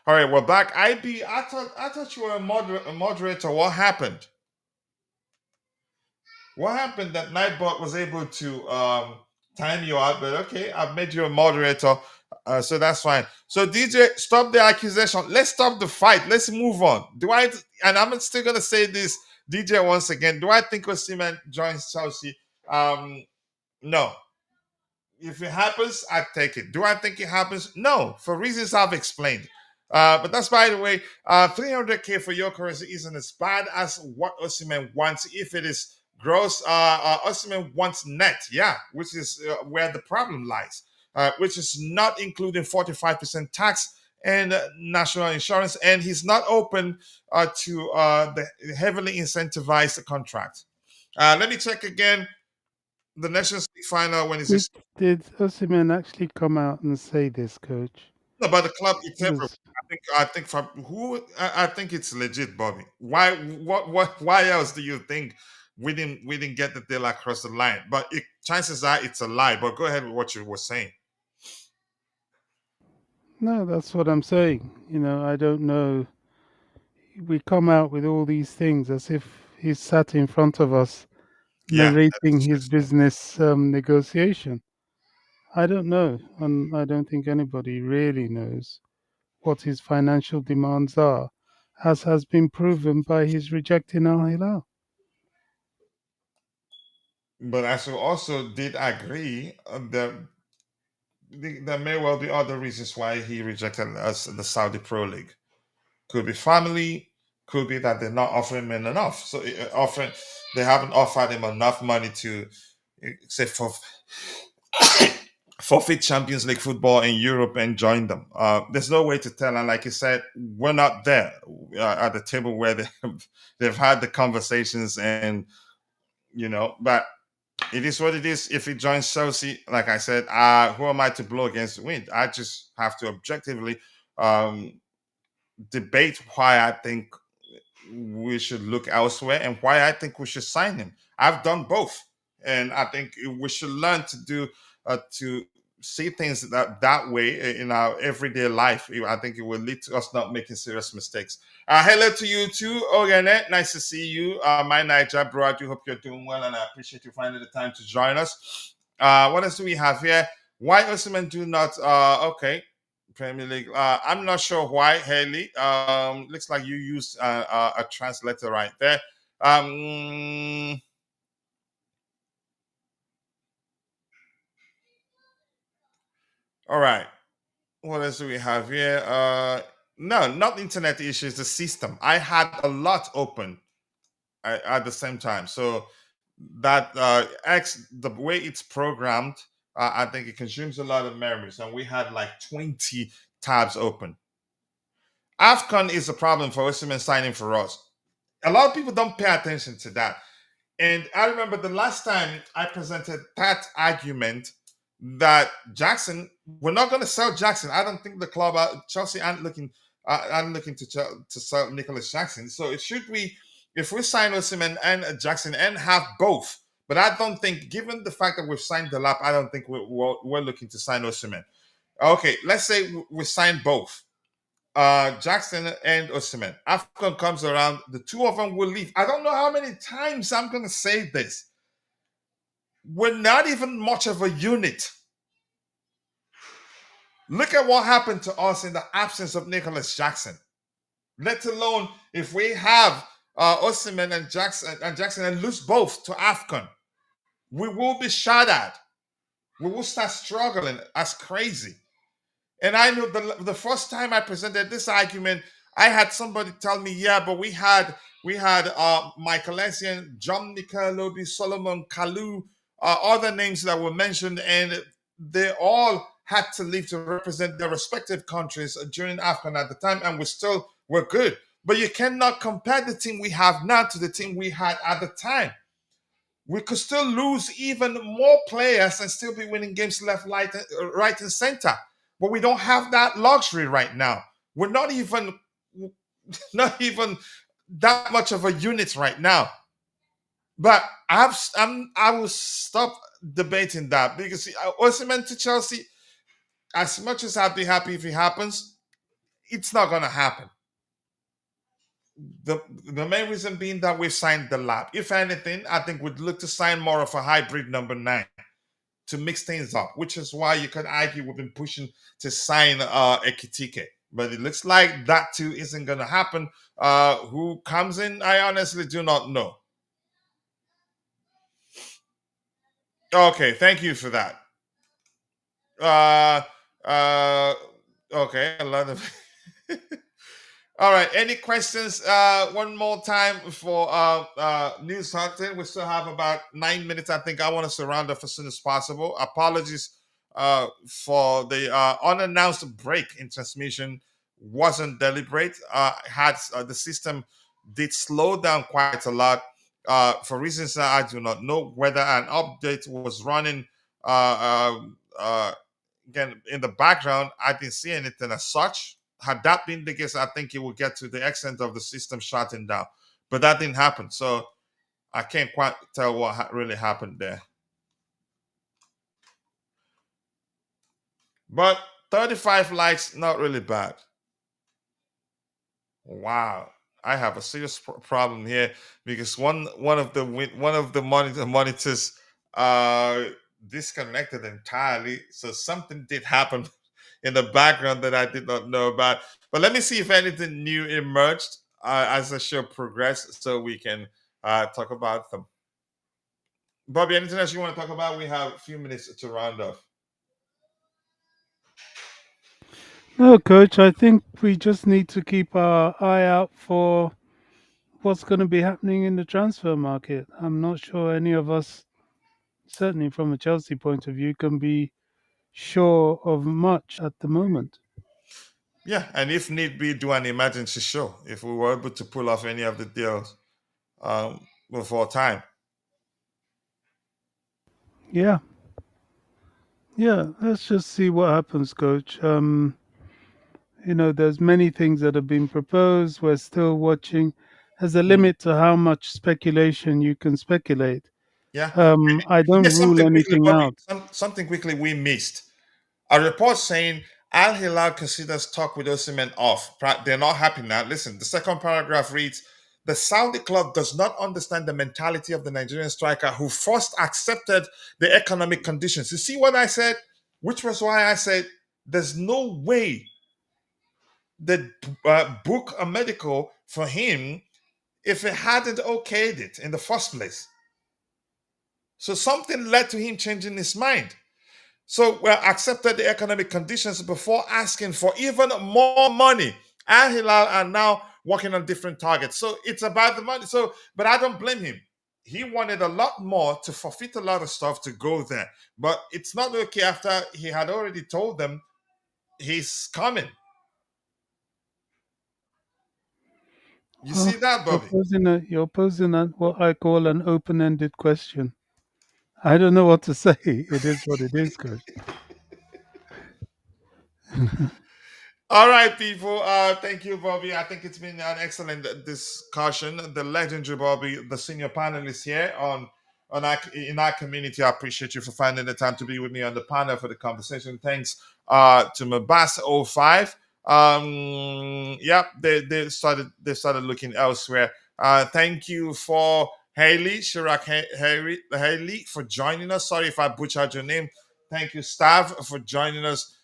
All right, we're back. IB, I thought you were a moderator. What happened? What happened that Nightbot was able to time you out? But okay, I've made you a moderator, so that's fine. So DJ, stop the accusation. Let's stop the fight. Let's move on. Do I? And I'm still gonna say this, DJ, once again. Do I think Osimhen joins Chelsea? No. If it happens, I take it. Do I think it happens? No, for reasons I've explained. But that's by the way, 300K for your currency isn't as bad as what Osimhen wants. If it is gross, Osimhen wants net, yeah, which is where the problem lies, which is not including 45% tax and national insurance, and he's not open to the heavily incentivized contract. Let me check again. The Nations League final when is Did this? did Osimhen actually come out and say this, coach? About the club, it's everywhere. Because I think from who I think it's legit, Bobby. Why? Why else do you think we didn't get the deal across the line? But chances are it's a lie. But go ahead with what you were saying. no, that's what I'm saying. I don't know. We come out with all these things as if he's sat in front of us Yeah, narrating that's his just business negotiation. I don't know, and I don't think anybody really knows what his financial demands are, as has been proven by his rejecting Al Hilal. but I also did agree that there may well be other reasons why he rejected us the Saudi Pro League. Could be family, could be that they're not offering him enough. So offering, they haven't offered him enough money to say forfeit Champions League football in Europe and join them. There's no way to tell, and like you said, we're not there at the table where they've had the conversations, and but it is what it is. If he joins Chelsea, like I said, who am I to blow against the wind? I just have to objectively um, debate why I think we should look elsewhere and why I think we should sign him. I've done both, and I think we should learn to see things that way in our everyday life. I think it will lead to us not making serious mistakes. Hello to you too, Ogene. Nice to see you. My Niger bro, I do hope you're doing well, and I appreciate you finding the time to join us. What else do we have here? Why Osimhen do not? Okay, Premier League. I'm not sure why, Haley. Looks like you used a translator right there. All right. What else do we have here? No, not internet issues. The system. I had a lot open at the same time, so that X, the way it's programmed, I think it consumes a lot of memories, and we had like 20 tabs open. AFCON is a problem for Osimhen signing for us. A lot of people don't pay attention to that. And I remember the last time I presented that argument that Jackson, we're not going to sell Jackson. I don't think the club, Chelsea, aren't looking to sell Nicholas Jackson. So it should be, if we sign Osimhen and Jackson and have both. But I don't think, given the fact that we've signed Delap, I don't think we're looking to sign Osimhen. Okay, let's say we sign both. Jackson and Osimhen. AFCON comes around, the two of them will leave. I don't know how many times I'm going to say this. We're not even much of a unit. Look at what happened to us in the absence of Nicholas Jackson. Let alone if we have Osimhen and Jackson and lose both to AFCON, we will be shattered. We will start struggling as crazy. And I know the first time I presented this argument, I had somebody tell me, yeah, but we had Michael Essien, John Nicolobi, Solomon Kalou, other names that were mentioned, and they all had to leave to represent their respective countries during AFCON at the time, and we still were good. But you cannot compare the team we have now to the team we had at the time. We could still lose even more players and still be winning games left, right, and center. But we don't have that luxury right now. We're not even that much of a unit right now. But I will stop debating that because Osimhen to Chelsea, as much as I'd be happy if it happens, it's not going to happen. The main reason being that we've signed Delap. If anything, I think we'd look to sign more of a hybrid number 9 to mix things up, which is why you could argue we've been pushing to sign Ekitike. But it looks like that too isn't going to happen. Who comes in, I honestly do not know. Okay, thank you for that. Okay, a lot of... All right. Any questions? One more time for news hunting. We still have about 9 minutes. I think I want to surround up as soon as possible. Apologies for the unannounced break in transmission. Wasn't deliberate. Had the system did slow down quite a lot for reasons that I do not know. Whether an update was running again in the background, I didn't see anything as such. Had that been the case, I think it would get to the extent of the system shutting down. But that didn't happen. So I can't quite tell what really happened there. But 35 likes, not really bad. Wow. I have a serious problem here because one of the monitors disconnected entirely. So something did happen in the background that I did not know about. But let me see if anything new emerged as the show progressed so we can talk about them. Bobby, anything else you want to talk about? We have a few minutes to round off. No, Coach, I think we just need to keep our eye out for what's going to be happening in the transfer market. I'm not sure any of us, certainly from a Chelsea point of view, can be sure of much at the moment. Yeah, and if need be, do an emergency show if we were able to pull off any of the deals before time. Yeah. Yeah, let's just see what happens, Coach. There's many things that have been proposed. We're still watching. There's a limit to how much speculation you can speculate. Yeah. I don't rule anything out. Something quickly we missed. A report saying Al Hilal considers talk with Osimhen off. They're not happy now. Listen, the second paragraph reads, the Saudi club does not understand the mentality of the Nigerian striker who first accepted the economic conditions. You see what I said? Which was why I said there's no way they book a medical for him if it hadn't okayed it in the first place. So something led to him changing his mind. So we accepted the economic conditions before asking for even more money. Al Hilal are now working on different targets. So it's about the money. But I don't blame him. He wanted a lot more to forfeit a lot of stuff to go there. But it's not okay after he had already told them he's coming. You see that, Bobby? You're posing what I call an open-ended question. I don't know what to say. It is what it is, Coach. All right, people. Thank you, Bobby. I think it's been an excellent discussion. The legendary Bobby, the senior panelist here in our community. I appreciate you for finding the time to be with me on the panel for the conversation. Thanks to Mabas05. They started looking elsewhere. Thank you for Haley for joining us. Sorry if I butchered your name. Thank you, Stav, for joining us.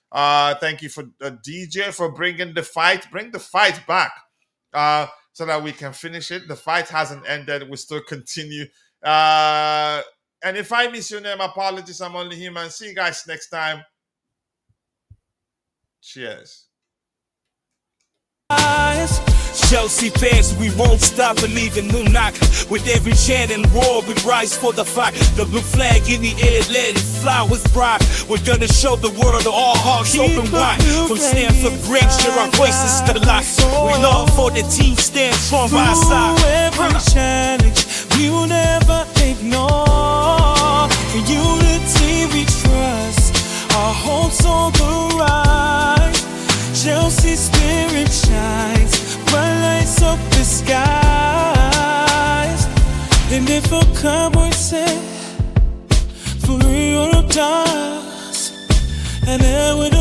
Thank you for DJ for bringing the fight. Bring the fight back so that we can finish it. The fight hasn't ended. We still continue. And if I miss your name, apologies. I'm only human. See you guys next time. Cheers. Chelsea fans, we won't stop believing. New knock with every chant and roar. We rise for the fight. The blue flag in the air, let it fly with pride. We're gonna show the world all hearts open wide. From Stanford Bridge, share our voices to the light. We love for the team, stand strong by our side. Every challenge we will never ignore. In unity we trust. Our hopes on the rise. Chelsea spirit shines. Lights up the skies. And if a cowboy said for real does, and then with